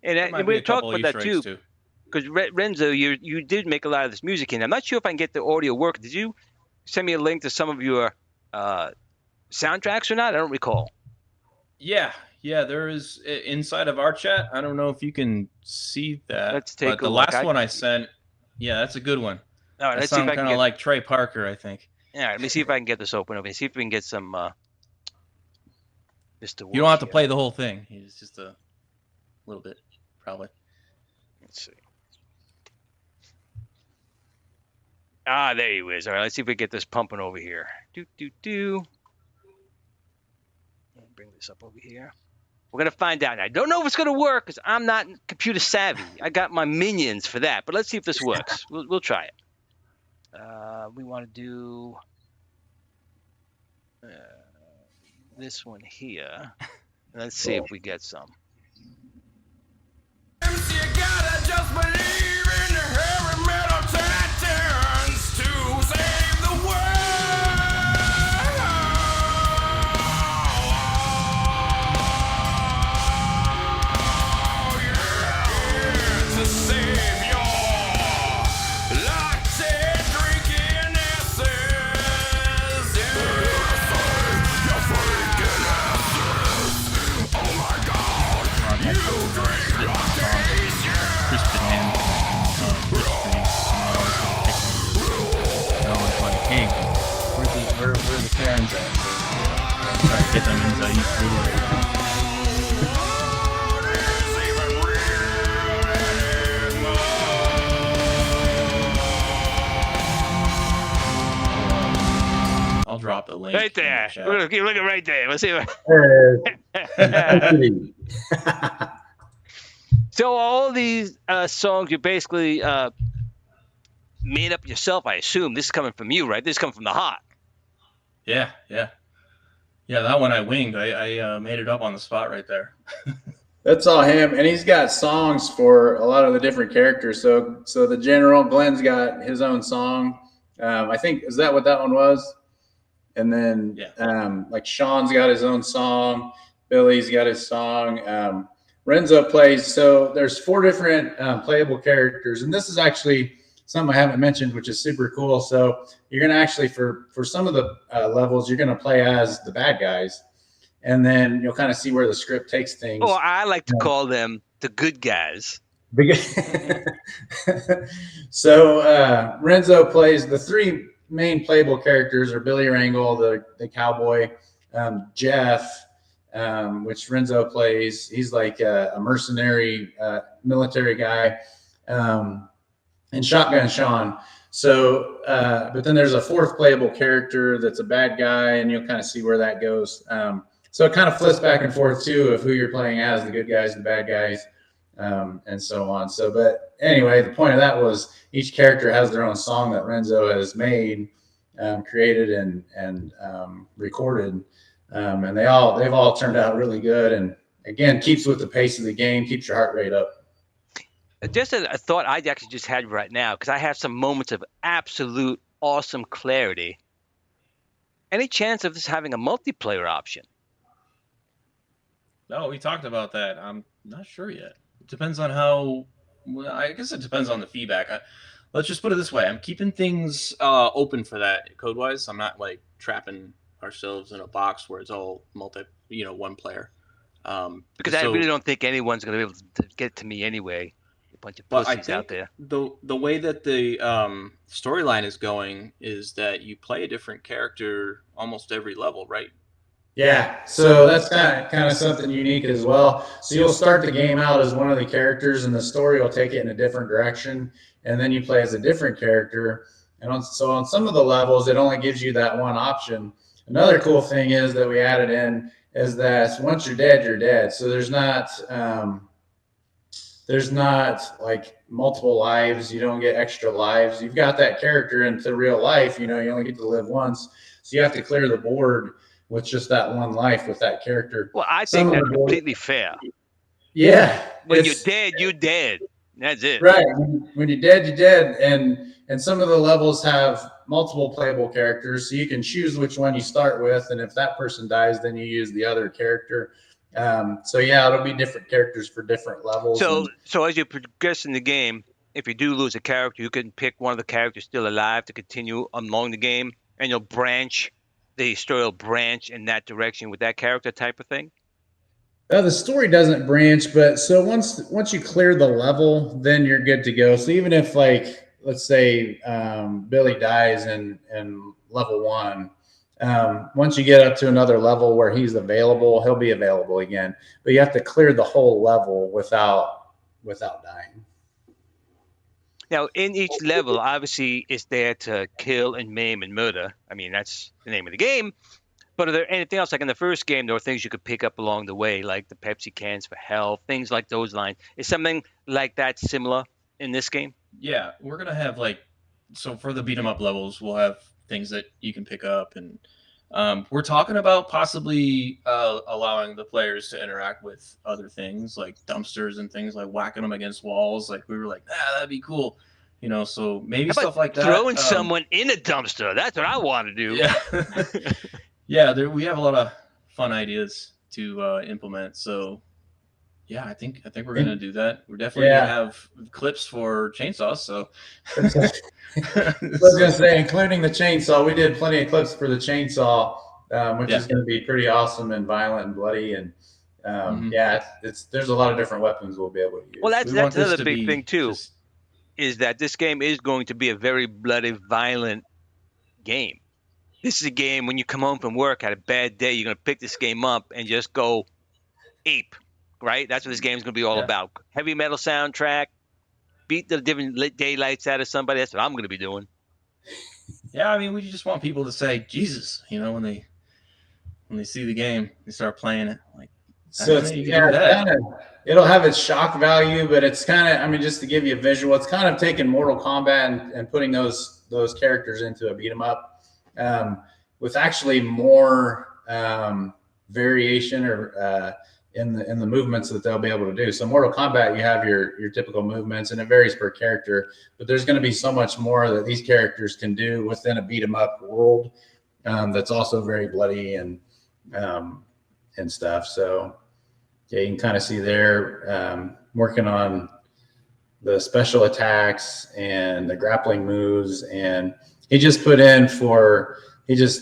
And we talked about that too. Because Renzo, you did make a lot of this music in. I'm not sure if I can get the audio work. Did you send me a link to some of your soundtracks or not? I don't recall. Yeah, there is inside of our chat. I don't know if you can see that. Let's take but the last one I sent, that's a good one. All right, let's see if I can kind of like Trey Parker, I think. All right, let me see if I can get this open. Okay, see if we can get some. Mr. You don't have to play the whole thing. It's just a little bit, probably. Let's see. Ah, there he is. All right, let's see if we get this pumping over here. Bring this up over here. We're going to find out. I don't know if it's going to work because I'm not computer savvy. I got my minions for that. But let's see if this works. We'll try it. We want to do this one here. Let's see if we get some. You gotta just believe in the heavy metal titans to save the world. Yeah, to save your latte drinking asses. Your freaking asses. Oh my God, you drink latte. Crispin hand. Hey, where are the Karens at? Try to get them into each video. I'll drop the link. Right there. Look at right there. Let's see. So all these songs you basically made up yourself, I assume. This is coming from you, right? This is coming from the heart. Yeah. That one I winged. I made it up on the spot right there. That's all him, and he's got songs for a lot of the different characters. So the general Glenn's got his own song. I think, is that what that one was? And then like Sean's got his own song. Billy's got his song. Renzo plays. So there's 4 different playable characters, and this is actually something I haven't mentioned, which is super cool. So you're going to actually, for some of the levels, you're going to play as the bad guys, and then you'll kind of see where the script takes things. Oh, I like to call them the good guys. So Renzo plays the 3 main playable characters are Billy Wrangle, the cowboy, Jeff, which Renzo plays. He's like a mercenary military guy, and Shotgun Sean. So, but then there's a 4th playable character that's a bad guy, and you'll kind of see where that goes. So it kind of flips back and forth too of who you're playing as, the good guys, the bad guys, and so on. So, but anyway, the point of that was each character has their own song that Renzo has made, created, and recorded. And they've all turned out really good, and again, keeps with the pace of the game, keeps your heart rate up. Just a thought I actually just had right now, because I have some moments of absolute awesome clarity. Any chance of this having a multiplayer option? No, we talked about that. I'm not sure yet. It depends on how. Well, I guess it depends on the feedback. Let's just put it this way: I'm keeping things open for that code-wise. I'm not like trapping ourselves in a box where it's all one player. Because I really don't think anyone's going to be able to get to me anyway. A bunch of pussies out there. The way that the storyline is going is that you play a different character almost every level, right? Yeah, so that's kind of something unique as well. So you'll start the game out as one of the characters, and the story will take it in a different direction, and then you play as a different character. And so on some of the levels, it only gives you that one option. Another cool thing is that we added in is that once you're dead, you're dead. So there's not like multiple lives. You don't get extra lives. You've got that character into real life. You only get to live once. So you have to clear the board with just that one life with that character. Well, I Some think of that's the boys- completely fair. Yeah. When you're it's- dead, you're dead. That's it. Right. When you're dead, you're dead. And some of the levels have multiple playable characters, so you can choose which one you start with. And if that person dies, then you use the other character. So yeah, it'll be different characters for different levels. So as you progress in the game, if you do lose a character, you can pick one of the characters still alive to continue along the game, and you'll branch. The story will branch in that direction with that character type of thing. The story doesn't branch, but so once you clear the level, then you're good to go. So even if, like, let's say Billy dies in level 1, once you get up to another level where he's available, he'll be available again. But you have to clear the whole level without dying. Now, in each level, obviously, it's there to kill and maim and murder. I mean, that's the name of the game. But are there anything else? Like in the first game, there were things you could pick up along the way, like the Pepsi cans for health, things like those lines. Is something like that similar in this game? Yeah, we're gonna have so for the beat 'em up levels, we'll have things that you can pick up, and we're talking about possibly allowing the players to interact with other things like dumpsters and things, like whacking them against walls. Like we were like, that'd be cool, So maybe stuff like that. Throwing someone in a dumpster. That's what I want to do. Yeah. Yeah, we have a lot of fun ideas to implement. So, yeah, I think we're gonna do that. We're definitely gonna have clips for chainsaws. So, I was gonna say, including the chainsaw, we did plenty of clips for the chainsaw, which is gonna be pretty awesome and violent and bloody. And there's a lot of different weapons we'll be able to use. Well, that's another big thing too, is that this game is going to be a very bloody, violent game. This is a game when you come home from work, had a bad day, you're going to pick this game up and just go ape, right? That's what this game's going to be all about. Heavy metal soundtrack, beat the different daylights out of somebody. That's what I'm going to be doing. Yeah, I mean, we just want people to say Jesus, when they see the game, they start playing it. Like, so it'll have its shock value, but it's kind of, just to give you a visual, it's kind of taking Mortal Kombat and putting those characters into a beat 'em up. With actually more variation or in the movements that they'll be able to do. So Mortal Kombat, you have your typical movements, and it varies per character. But there's going to be so much more that these characters can do within a beat 'em up world that's also very bloody and stuff. So yeah, you can kind of see there working on the special attacks and the grappling moves, and he just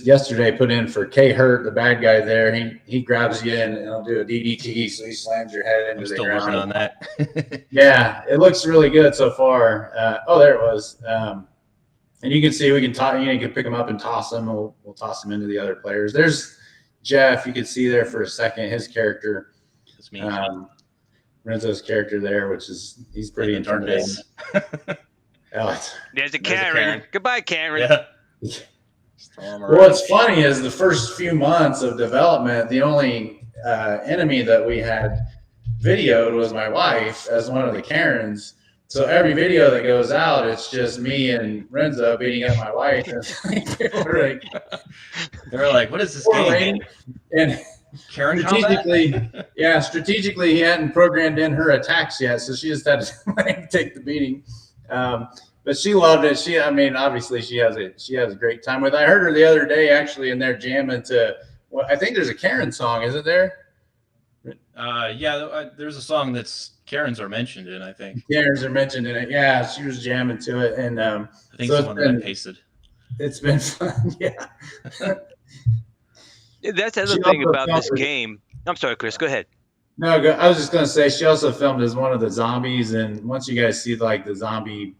yesterday put in for K Hurt, the bad guy there. He grabs you and he'll do a DDT, so he slams your head into the ground. Still working on that. Yeah, it looks really good so far. There it was. And you can see we can you can pick him up and toss him. We'll toss him into the other players. There's Jeff. You can see there for a second his character. That's me. Renzo's character there, he's pretty intimidating. There's a Karen. Goodbye, Karen. Yeah. Well, what's funny is the first few months of development, the only enemy that we had videoed was my wife as one of the Karens. So every video that goes out, it's just me and Renzo beating up my wife. They were like, "What is this game?" And Karen strategically, he hadn't programmed in her attacks yet, so she just had to take the beating. But she loved it. Obviously she has a great time with it. I heard her the other day actually in there jamming to I think there's a Karen song, isn't there? There's a song that's Karens are mentioned in, I think. Karens are mentioned in it. Yeah, she was jamming to it, and I think it's the one that I pasted. It's been fun, yeah. That's the other thing about this game. I'm sorry, Chris. Go ahead. No, I was just gonna say she also filmed as one of the zombies, and once you guys see like the zombie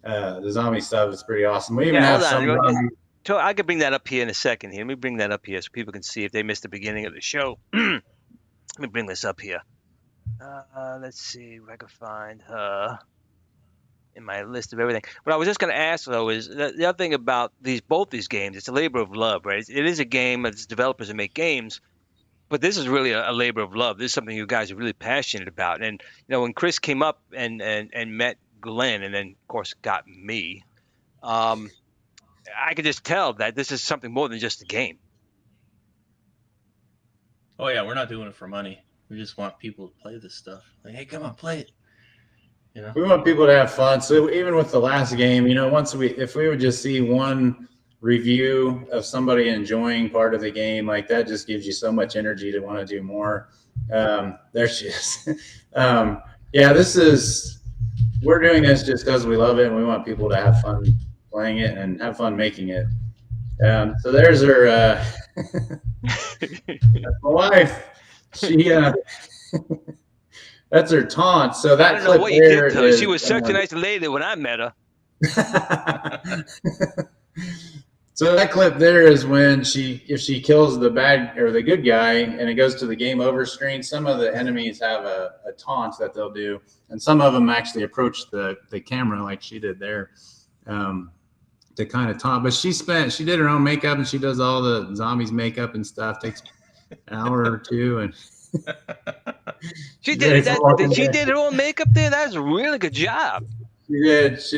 stuff, it's pretty awesome. We even have some zombies. So I could bring that up here in a second. Let me bring that up here so people can see if they missed the beginning of the show. Let me bring this up here. Let's see if I can find her in my list of everything. What I was just going to ask, though, is the other thing about both these games, it's a labor of love, right? It is a game that's developers that make games, but this is really a labor of love. This is something you guys are really passionate about. And, when Chris came up and met Glenn and then, of course, got me, I could just tell that this is something more than just a game. Oh yeah, we're not doing it for money. We just want people to play this stuff. Like, hey, come on, play it. You know? We want people to have fun. So even with the last game, if we would just see one review of somebody enjoying part of the game, like that just gives you so much energy to want to do more. There's just, we're doing this just because we love it and we want people to have fun playing it and have fun making it. So there's her, my wife. She, that's her taunt. So that I don't know what you did to her. She was such a nice lady when I met her. So that clip there is when if she kills the bad or the good guy and it goes to the game over screen. Some of the enemies have a taunt that they'll do, and some of them actually approach the camera like she did there to kind of taunt. But she did her own makeup and she does all the zombies makeup and stuff. Takes an hour or two and. She did that. She did her own makeup there. That was a really good job. She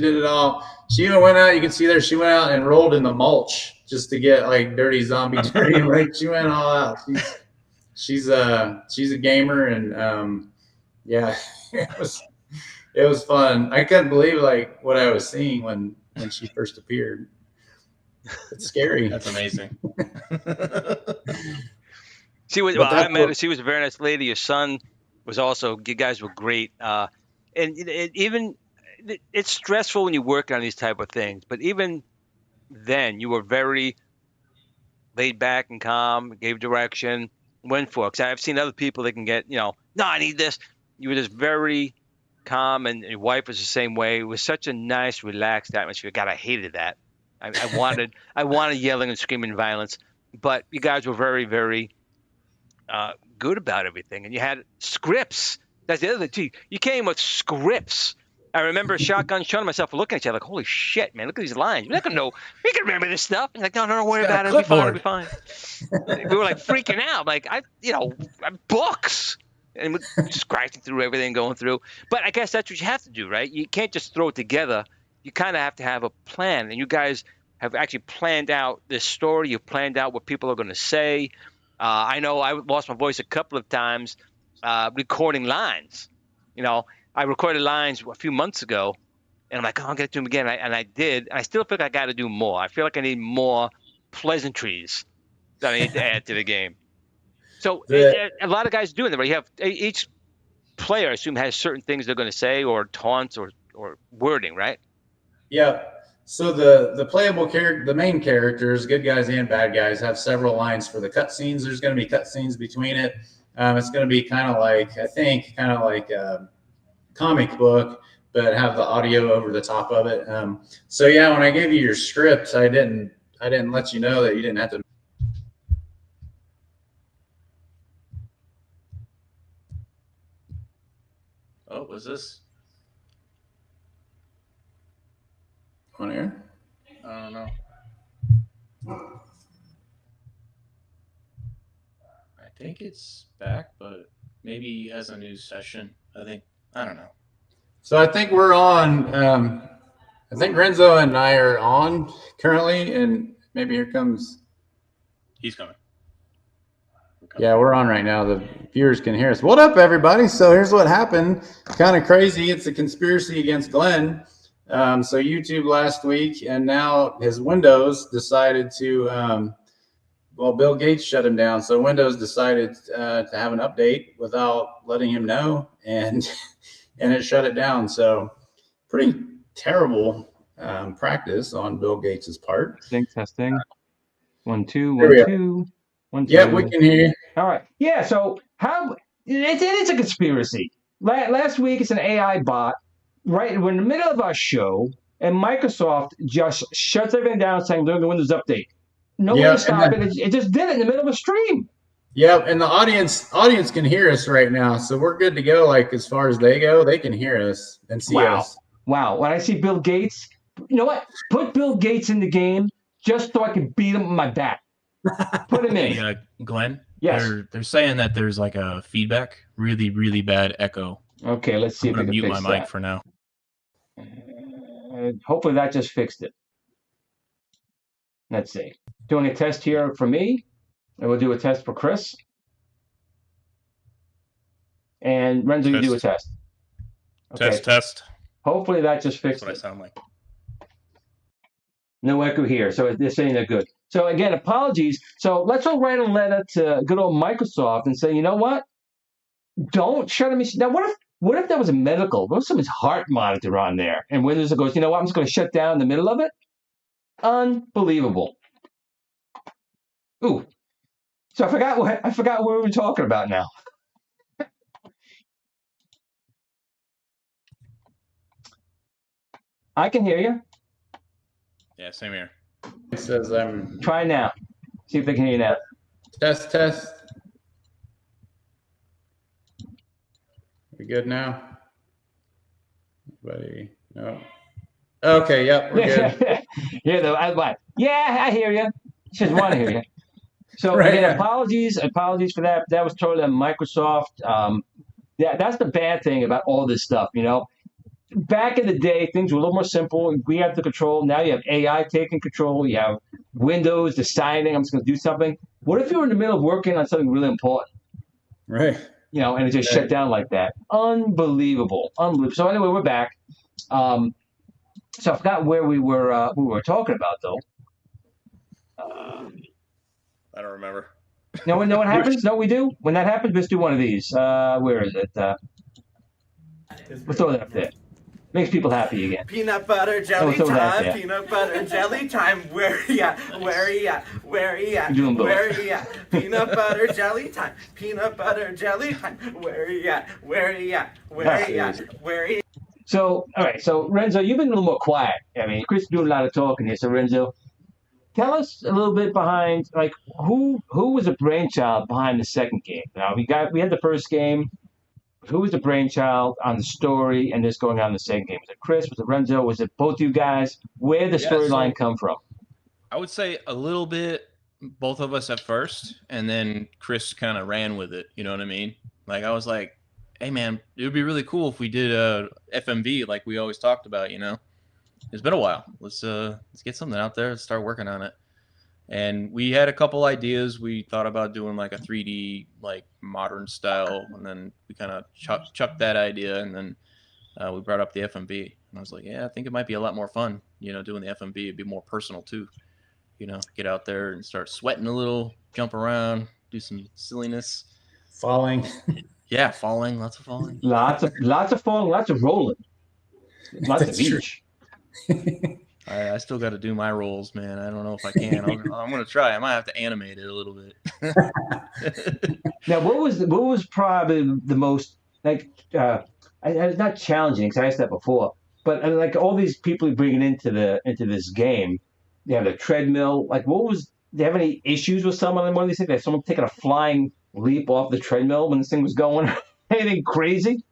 did it all. She even went out. You can see there. She went out and rolled in the mulch just to get like dirty zombie dirty. Like she went all out. She's a gamer and it was fun. I couldn't believe like what I was seeing when she first appeared. It's scary. That's amazing. She was. Well, I met her. She was a very nice lady. Your son was also. You guys were great. And even it's stressful when you work on these type of things. But even then, you were very laid back and calm. Gave direction. Went for it. Because I've seen other people that can get, no, I need this. You were just very calm, and your wife was the same way. It was such a nice, relaxed atmosphere. God, I hated that. I wanted yelling and screaming and violence. But you guys were very, very good about everything, and you had scripts. That's the other thing. You came with scripts. I remember Shotgun Sean and myself looking at you like, "Holy shit, man! Look at these lines. You're not gonna know. We can remember this stuff." And like, "No, don't worry about it. It'll be fine. We were like freaking out, like books, and we're scratching through everything, going through. But I guess that's what you have to do, right? You can't just throw it together. You kind of have to have a plan, and you guys have actually planned out this story. You've planned out what people are going to say. I know I lost my voice a couple of times recording lines. I recorded lines a few months ago, and I'm like, I'm going to do them again. And I did. And I still feel like I got to do more. I feel like I need more pleasantries that I need to add to the game. So a lot of guys doing that, right? You have each player, I assume, has certain things they're going to say or taunts or wording, right? Yeah. So the playable character, the main characters, good guys and bad guys, have several lines for the cutscenes. There's going to be cutscenes between it. It's going to be kind of like a comic book, but have the audio over the top of it. So yeah, when I gave you your script, I didn't let you know that you didn't have to. Oh, was this On air? I don't know. I think it's back, but maybe he has a new session. I don't know. So I think we're on. I think Renzo and I are on currently, and maybe here comes. He's coming. Yeah, we're on right now. The viewers can hear us. What up, everybody? So here's what happened. Kind of crazy. It's a conspiracy against Glenn. So YouTube last week, and now his Windows decided to, Bill Gates shut him down. So Windows decided to have an update without letting him know, and it shut it down. So pretty terrible practice on Bill Gates's part. Testing. 1 2 1 2 1 2. Yeah, we can hear you. All right. Yeah. So it is a conspiracy. Last week, it's an AI bot. Right, we're in the middle of our show, and Microsoft just shuts everything down, saying they're doing the Windows update. Nobody stopped it. It just did it in the middle of a stream. Yep, and the audience can hear us right now, so we're good to go. Like as far as they go, they can hear us and see us. Wow. When I see Bill Gates, you know what? Put Bill Gates in the game just so I can beat him with my bat. Put him in. Hey, Glenn. Yes. They're saying that there's like a feedback, really, really bad echo. Okay, let's see I'm if we gonna can mute fix my mic that. for now. Hopefully that just fixed it. Let's see. Doing a test here for me, and we'll do a test for Chris. And Renzo, you do a test. Okay. Test. Hopefully that just fixed That's what it. I sound like. No echo here, so they're saying they're good. So again, apologies. So let's all write a letter to good old Microsoft and say, you know what? Don't shut me. Now, what if there was a medical? What if someone's heart monitor on there, and Windows goes, you know what? I'm just going to shut down in the middle of it. Unbelievable. Ooh. So I forgot what we were talking about now. I can hear you. Yeah, same here. It says I'm Try now. See if they can hear you now. test. We good now? Anybody? No. Okay. Yep. We're good. Yeah, I hear you. Just want to hear you. So Right. again, apologies for that. That was totally on Microsoft. Yeah, that's the bad thing about all this stuff. You know, back in the day, things were a little more simple. We had the control. Now you have AI taking control. You have Windows deciding I'm just going to do something. What if you were in the middle of working on something really important? Right. You know, and it just shut down like that. Unbelievable. So anyway, we're back. So I forgot where we were talking about though. I don't remember. No, what happens? No, we do. When that happens, let's do one of these. Where is it? We'll throw that up there. Makes people happy again. Peanut butter jelly throw that time. there. Peanut butter jelly time. Where ya? Where ya? Where ya? You're doing both. Where ya? Peanut butter jelly time. Peanut butter jelly time. Where ya? Where ya? Where ya? Where ya? So, all right. So, Renzo, you've been a little more quiet. I mean, Chris is doing a lot of talking here. So, Renzo, tell us a little bit behind, like, who was the brainchild behind the second game? Now, we had the first game. Who was the brainchild on the story and this going on in the second game? Was it Chris? Was it Renzo? Was it both you guys? Where did the storyline come from? I would say a little bit, both of us at first, and then Chris kind of ran with it. You know what I mean? Like, I was like, hey, man, it would be really cool if we did a FMV like we always talked about, you know? It's been a while. Let's get something out there. Let's start working on it. And we had a couple ideas. We thought about doing like a 3D, like modern style, and then we kind of chucked that idea, and then we brought up the FMV. And I was like, yeah, I think it might be a lot more fun, you know, doing the FMV. It'd be more personal too, you know, get out there and start sweating a little, jump around, do some silliness. Falling. Yeah, falling, lots of falling. Lots of falling, lots of rolling. Lots of beach. I still got to do my rolls, man. I don't know if I can. I'm going to try. I might have to animate it a little bit. Now, what was probably the most, like, it's not challenging because I asked that before, but like all these people you're bringing into this game, they have the treadmill. Like, do you have any issues with someone on one of these things? Like someone taking a flying leap off the treadmill when this thing was going? Anything crazy?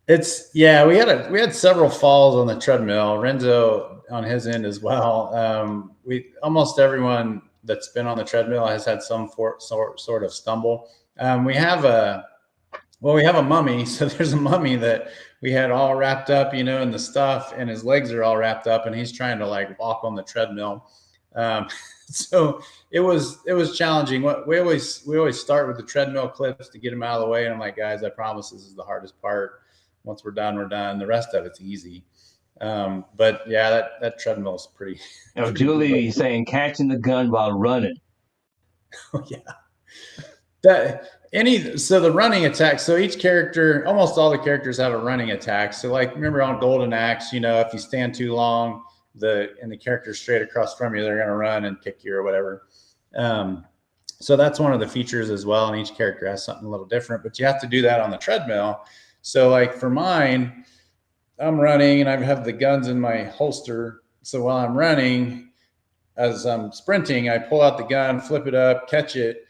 We had several falls on the treadmill. Renzo on his end as well. Almost everyone that's been on the treadmill has had some sort of stumble. We have a mummy. So there's a mummy that we had all wrapped up, you know, in the stuff, and his legs are all wrapped up, and he's trying to like walk on the treadmill. So it was challenging. We always start with the treadmill clips to get him out of the way, and I'm like, guys, I promise this is the hardest part. Once we're done, we're done. The rest of it's easy. But yeah, that treadmill is pretty. Julie saying catching the gun while running. Oh yeah. So the running attack. So each character, almost all the characters have a running attack. So like, remember on Golden Axe, you know, if you stand too long, and the character's straight across from you, they're going to run and kick you or whatever. So that's one of the features as well. And each character has something a little different, but you have to do that on the treadmill. So like for mine, I'm running and I have the guns in my holster. So while I'm running, as I'm sprinting, I pull out the gun, flip it up, catch it,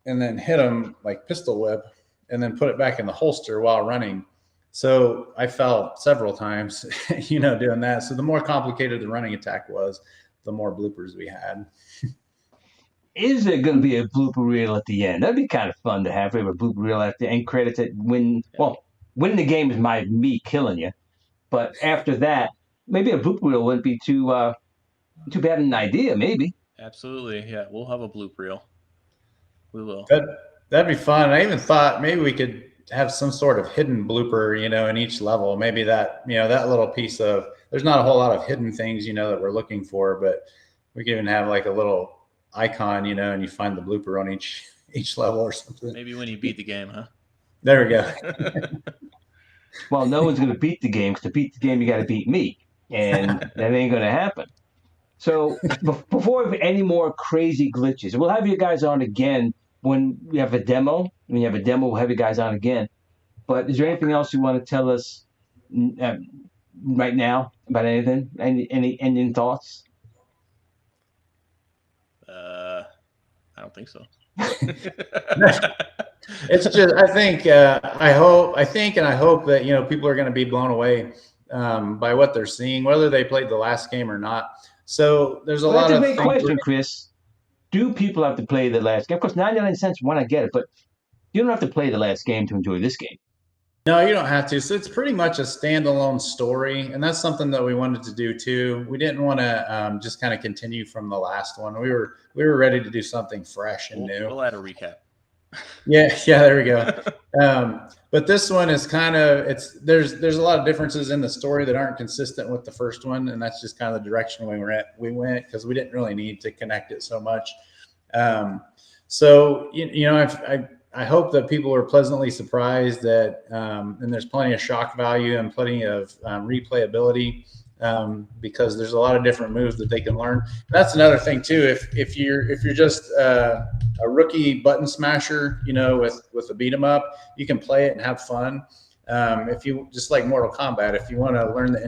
and then hit them like pistol whip, and then put it back in the holster while running. So I fell several times, you know, doing that. So the more complicated the running attack was, the more bloopers we had. Is there going to be a blooper reel at the end? That'd be kind of fun to have. We have a blooper reel at the end credits at winning the game is me killing you. But after that, maybe a blooper reel wouldn't be too bad an idea, maybe. Absolutely. Yeah, we'll have a bloop reel. We will. That'd be fun. I even thought maybe we could have some sort of hidden blooper, in each level. Maybe that, that little piece of, there's not a whole lot of hidden things, that we're looking for, but we can even have like a little icon, and you find the blooper on each level or something. Maybe when you beat the game, huh? There we go. Well, no one's going to beat the game, because to beat the game, you got to beat me. And that ain't going to happen. So before any more crazy glitches, we'll have you guys on again when we have a demo. When you have a demo, we'll have you guys on again. But is there anything else you want to tell us right now about anything? Any ending thoughts? I don't think so. It's just, I think I hope that people are going to be blown away by what they're seeing, whether they played the last game or not. So there's a lot of That's a big question, Chris. Do people have to play the last game? Of course, 99 cents when I get it, but you don't have to play the last game to enjoy this game. No, you don't have to. So it's pretty much a standalone story, and that's something that we wanted to do too. We didn't want to just kind of continue from the last one. We were ready to do something fresh and new. We'll add a recap. Yeah, there we go. But this one is kind of, there's a lot of differences in the story that aren't consistent with the first one, and that's just kind of the direction we went because we didn't really need to connect it so much. So I hope that people are pleasantly surprised that, and there's plenty of shock value and plenty of replayability, because there's a lot of different moves that they can learn. That's another thing too. If you're just a rookie button smasher, with a beat 'em up, you can play it and have fun. If you just like Mortal Kombat, if you want to learn the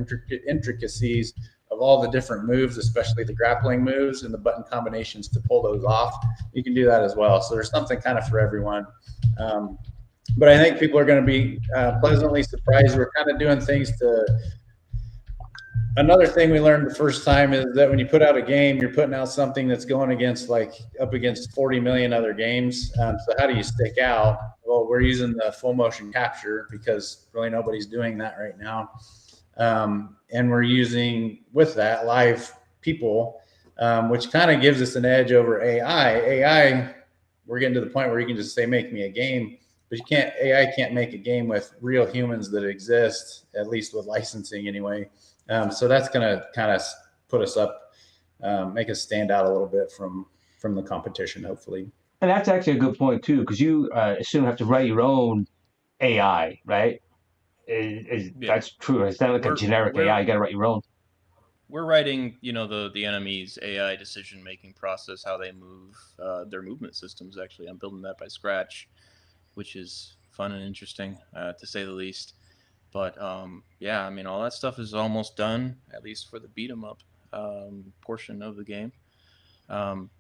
intricacies of all the different moves, especially the grappling moves and the button combinations to pull those off, you can do that as well. So there's something kind of for everyone. But I think people are going to be pleasantly surprised. We're kind of doing things to. Another thing we learned the first time is that when you put out a game, you're putting out something that's going up against 40 million other games. So how do you stick out? Well, we're using the full motion capture because really nobody's doing that right now. And we're using with that live people, which kind of gives us an edge over AI. We're getting to the point where you can just say, make me a game, but AI can't make a game with real humans that exist, at least with licensing anyway. So that's going to kind of put us up, make us stand out a little bit from the competition, hopefully. And that's actually a good point too, because you soon have to write your own AI, right? That's true. It's not like a generic AI. You got to write your own. We're writing, the enemy's AI decision-making process, how they move, their movement systems. Actually, I'm building that by scratch, which is fun and interesting, to say the least. But yeah, I mean, all that stuff is almost done, at least for the beat 'em up portion of the game.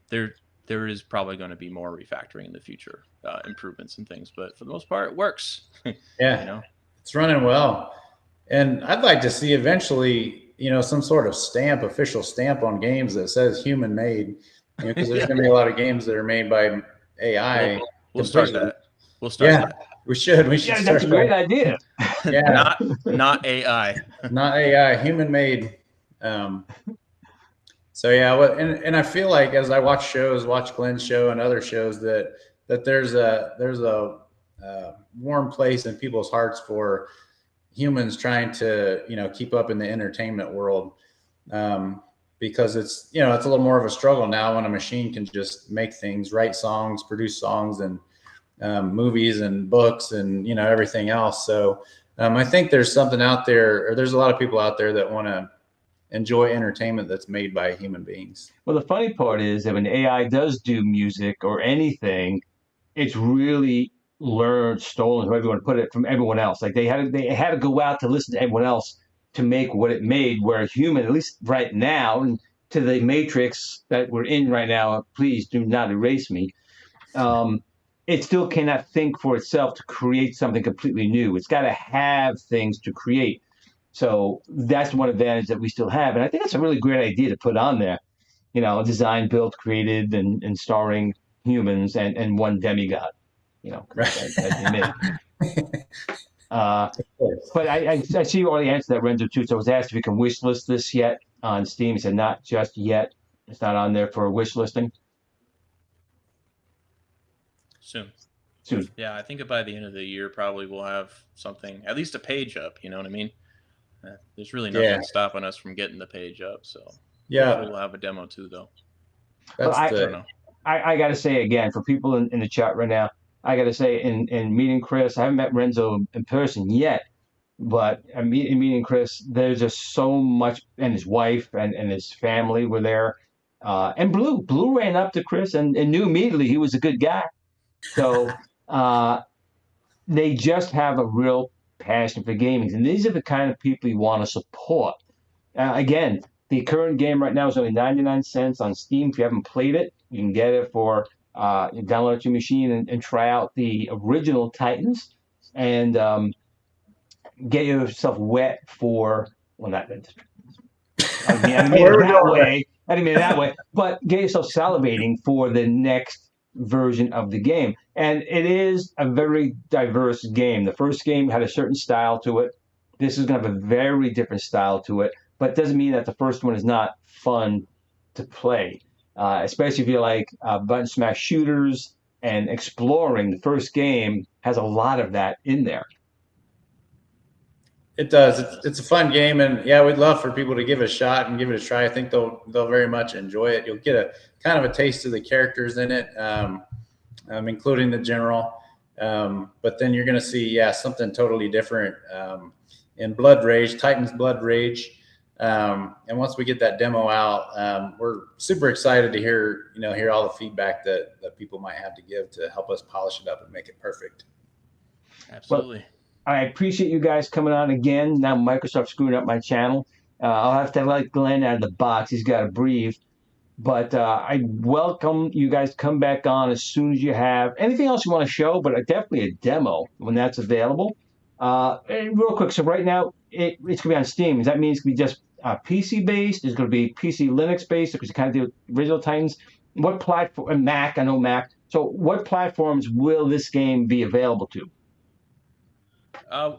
There is probably going to be more refactoring in the future, improvements and things, but for the most part, it works. Yeah, it's running well, and I'd like to see eventually, some sort of official stamp on games that says human made, because there's going to be a lot of games that are made by AI. We'll start that. We'll start that. We should. Yeah, that's a great idea. Yeah, not AI. Not AI, human made. So yeah, and I feel like as I watch Glenn's show and other shows, that there's a warm place in people's hearts for humans trying to keep up in the entertainment world, because it's it's a little more of a struggle now when a machine can just make things, write songs, produce songs, and movies and books and everything else. So I think there's something out there, or there's a lot of people out there that want to enjoy entertainment that's made by human beings. Well, the funny part is that when AI does do music or anything, it's really stolen, however you want to put it, from everyone else. Like they had to go out to listen to everyone else to make what it made, where a human, at least right now, and to the matrix that we're in right now, please do not erase me, it still cannot think for itself to create something completely new. It's got to have things to create. So that's one advantage that we still have. And I think that's a really great idea to put on there, designed, built, created, and starring humans and one demigod, as but I see you already answered that, Renzo, too. So I was asked if you can wish list this yet on Steam. He said not just yet. It's not on there for wish listing. Soon. soon. Yeah, I think by the end of the year, probably we'll have something, at least a page up. You know what I mean? There's really nothing stopping us from getting the page up. So hopefully we'll have a demo too, though. Well, I don't know. I got to say again, for people in the chat right now, I got to say in meeting Chris, I haven't met Renzo in person yet, but in meeting Chris, there's just so much, and his wife and his family were there. And Blue ran up to Chris and knew immediately he was a good guy. So they just have a real passion for gaming. And these are the kind of people you want to support. Again, the current game right now is only 99 cents on Steam. If you haven't played it, you can get it for download it to your machine and try out the original Titans and get yourself wet for, well, not that. I didn't mean it that way. I didn't mean it that way. But get yourself salivating for the next version of the game. And it is a very diverse game. The first game had a certain style to it. This is going to have a very different style to it. But it doesn't mean that the first one is not fun to play, especially if you like button smash shooters and exploring. The first game has a lot of that in there. It does. It's a fun game, and yeah, we'd love for people to give it a shot and give it a try. I think they'll very much enjoy it. You'll get a kind of a taste of the characters in it, including the general. But then you're going to see, something totally different in Blood Rage, Titans Blood Rage. And once we get that demo out, we're super excited to hear all the feedback that people might have to give to help us polish it up and make it perfect. Absolutely. Well, I appreciate you guys coming on again. Now Microsoft's screwing up my channel. I'll have to let Glenn out of the box. He's got to breathe. But I welcome you guys to come back on as soon as you have anything else you want to show, but definitely a demo when that's available. And real quick, so right now it's going to be on Steam. Does that mean it's going to be just PC-based? Is it going to be PC Linux-based? Because you kind of do original Titans. What platform? And Mac, I know Mac. So what platforms will this game be available to?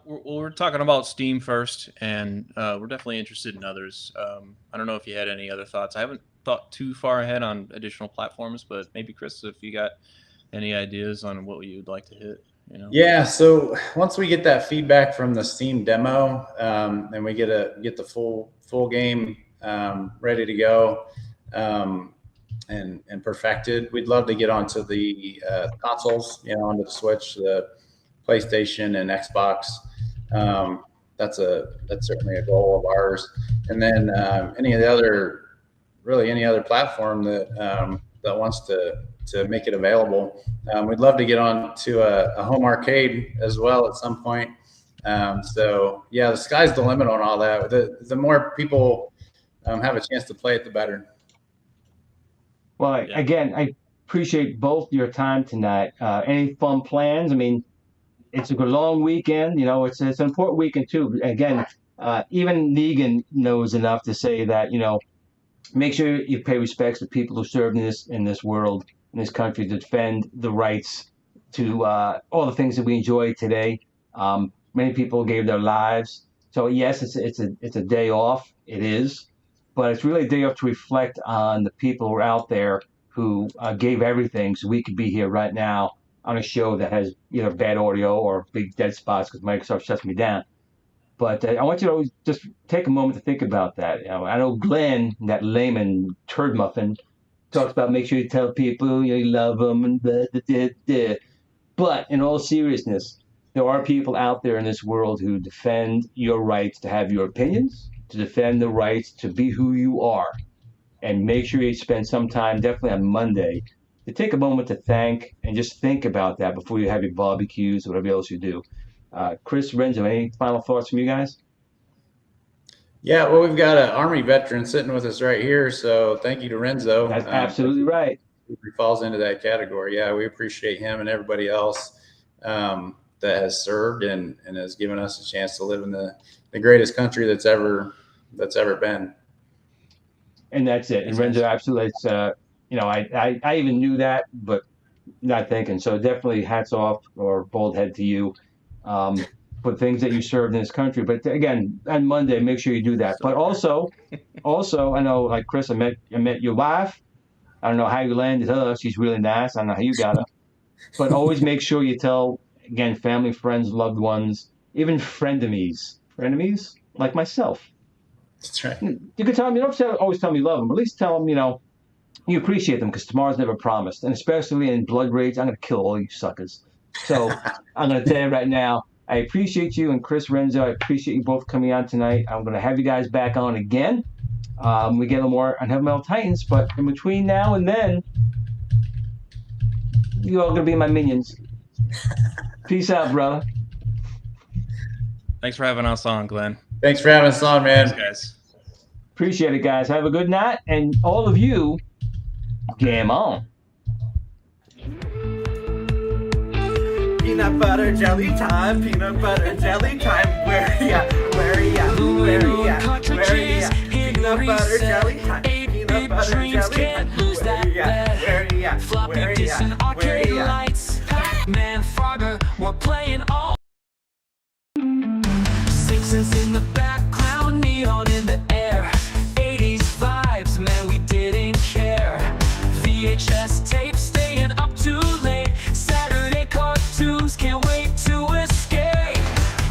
We're talking about Steam first, and we're definitely interested in others. I don't know if you had any other thoughts. I haven't thought too far ahead on additional platforms, but maybe Chris, if you got any ideas on what you'd like to hit. Yeah. So once we get that feedback from the Steam demo, and we get the full game ready to go and perfected, we'd love to get onto the consoles, onto the Switch, the PlayStation and Xbox. That's certainly a goal of ours. And then any other platform that wants to make it available, we'd love to get on to a home arcade as well at some point. So yeah, the sky's the limit on all that. The more people have a chance to play it, the better. Well, again, I appreciate both your time tonight. Any fun plans? I mean, it's a long weekend. It's an important weekend too. Again, even Negan knows enough to say that make sure you pay respects to people who served in this world, in this country, to defend the rights to all the things that we enjoy today. Many people gave their lives. So yes, it's a day off. It is, but it's really a day off to reflect on the people who are out there who gave everything so we could be here right now on a show that has either bad audio or big dead spots because Microsoft shuts me down. But I want you to just take a moment to think about that. I know Glenn, that layman turd muffin, talks about make sure you tell people you love them and blah, blah, blah, blah. But in all seriousness, there are people out there in this world who defend your rights to have your opinions, to defend the rights to be who you are. And make sure you spend some time, definitely on Monday, to take a moment to thank and just think about that before you have your barbecues or whatever else you do. Chris, Renzo, any final thoughts from you guys? Yeah, well, we've got an Army veteran sitting with us right here, so thank you to Renzo. That's absolutely right. He falls into that category. Yeah, we appreciate him and everybody else that has served and has given us a chance to live in the greatest country that's ever been. And that's it. And Renzo, absolutely, it's I even knew that, but not thinking. So definitely hats off or bald head to you for things that you served in this country. But again, on Monday, make sure you do that. But also, I know, like Chris, I met your wife. I don't know how you landed her. She's really nice. I don't know how you got her. but always make sure you tell, again, family, friends, loved ones, even frenemies like myself. That's right. You can tell them, you don't always tell them you love them, but at least tell them, you appreciate them, because tomorrow's never promised. And especially in blood rage, I'm going to kill all you suckers. So I'm going to tell you right now, I appreciate you, and Chris Renzo, I appreciate you both coming on tonight. I'm going to have you guys back on again. We get a little more on Heavy Metal Titans, but in between now and then, you all going to be my minions. Peace out, brother. Thanks for having us on, Glenn. Thanks for having us on, man. Thanks, guys. Appreciate it, guys. Have a good night, and all of you, game on. Peanut butter jelly time, peanut butter jelly time. Where ya? Where ya? Where ya? Where ya? Peanut butter jelly time. Peanut butter jelly time. Where ya? Where ya? Where ya? Where ya? Pac-Man, Frogger, we're playing all. Simpsons in the background, neon in the air. 80s vibes, man, we didn't care. VHS tapes staying up too late. Saturday cartoons, can't wait to escape.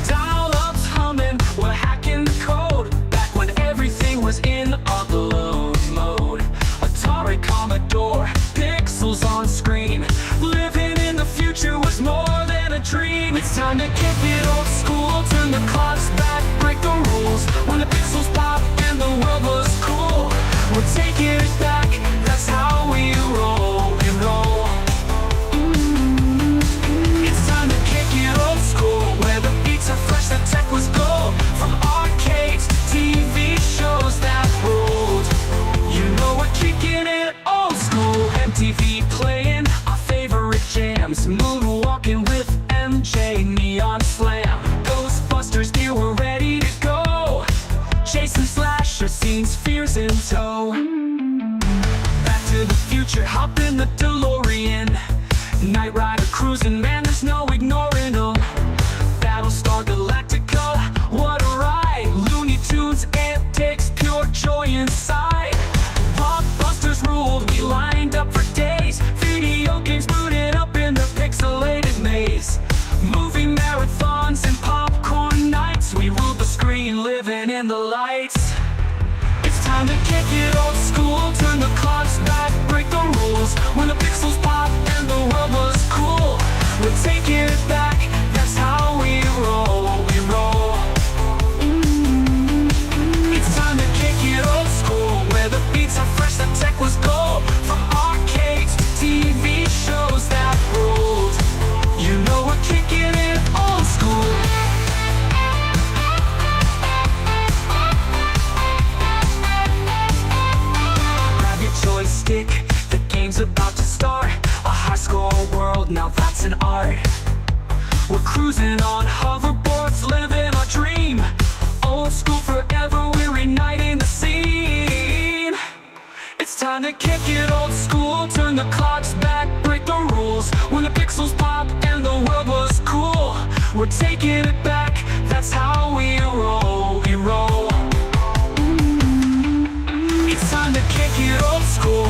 Dial-ups humming, we're hacking the code. Back when everything was in upload mode. Atari, Commodore, pixels on screen. Living in the future was more than a dream. It's time to kick it old school, turn the clocks back, break the rules. When the pixels pop and the world was cool, we're taking it back, that's how we roll, we roll. It's time to kick it old school, where the beats are fresh, the tech was gold. From arcades, TV shows that ruled. You know we're kicking it old school. MTV playing our favorite jams, moonwalking with MJ, Neon Slam. Ghostbusters gear, we're ready to go. Chasing slasher scenes, fears in tow. Back to the future, hop in the DeLorean. Knight Rider cruising, man, there's no ignoring them. Battlestar Galactica, what a ride. Looney Tunes antics, pure joy inside. Blockbusters ruled, we lined up for days. Video games booted up in the pixelated maze. Movie marathons and popcorn nights, we ruled the screen, living in the lights. It's time to kick it old school, turn the clocks back, break the rules. When the pixels pop and the world was cool, we're taking it back, that's how we roll, we roll. It's time to kick it old school, where the beats are fresh, the tech was gold. From arcades to TV shows that ruled, you know we're kicking it old school. Grab your joystick, the game's about to start. A high score world, now that's an art. We're cruising on hoverboards, living our dream. Old school forever, we're igniting the scene. It's time to kick it old school, turn the clocks back, break the rules. When the pixels pop and the world was cool, we're taking it back, that's how we roll, we roll. It's time to kick it old school,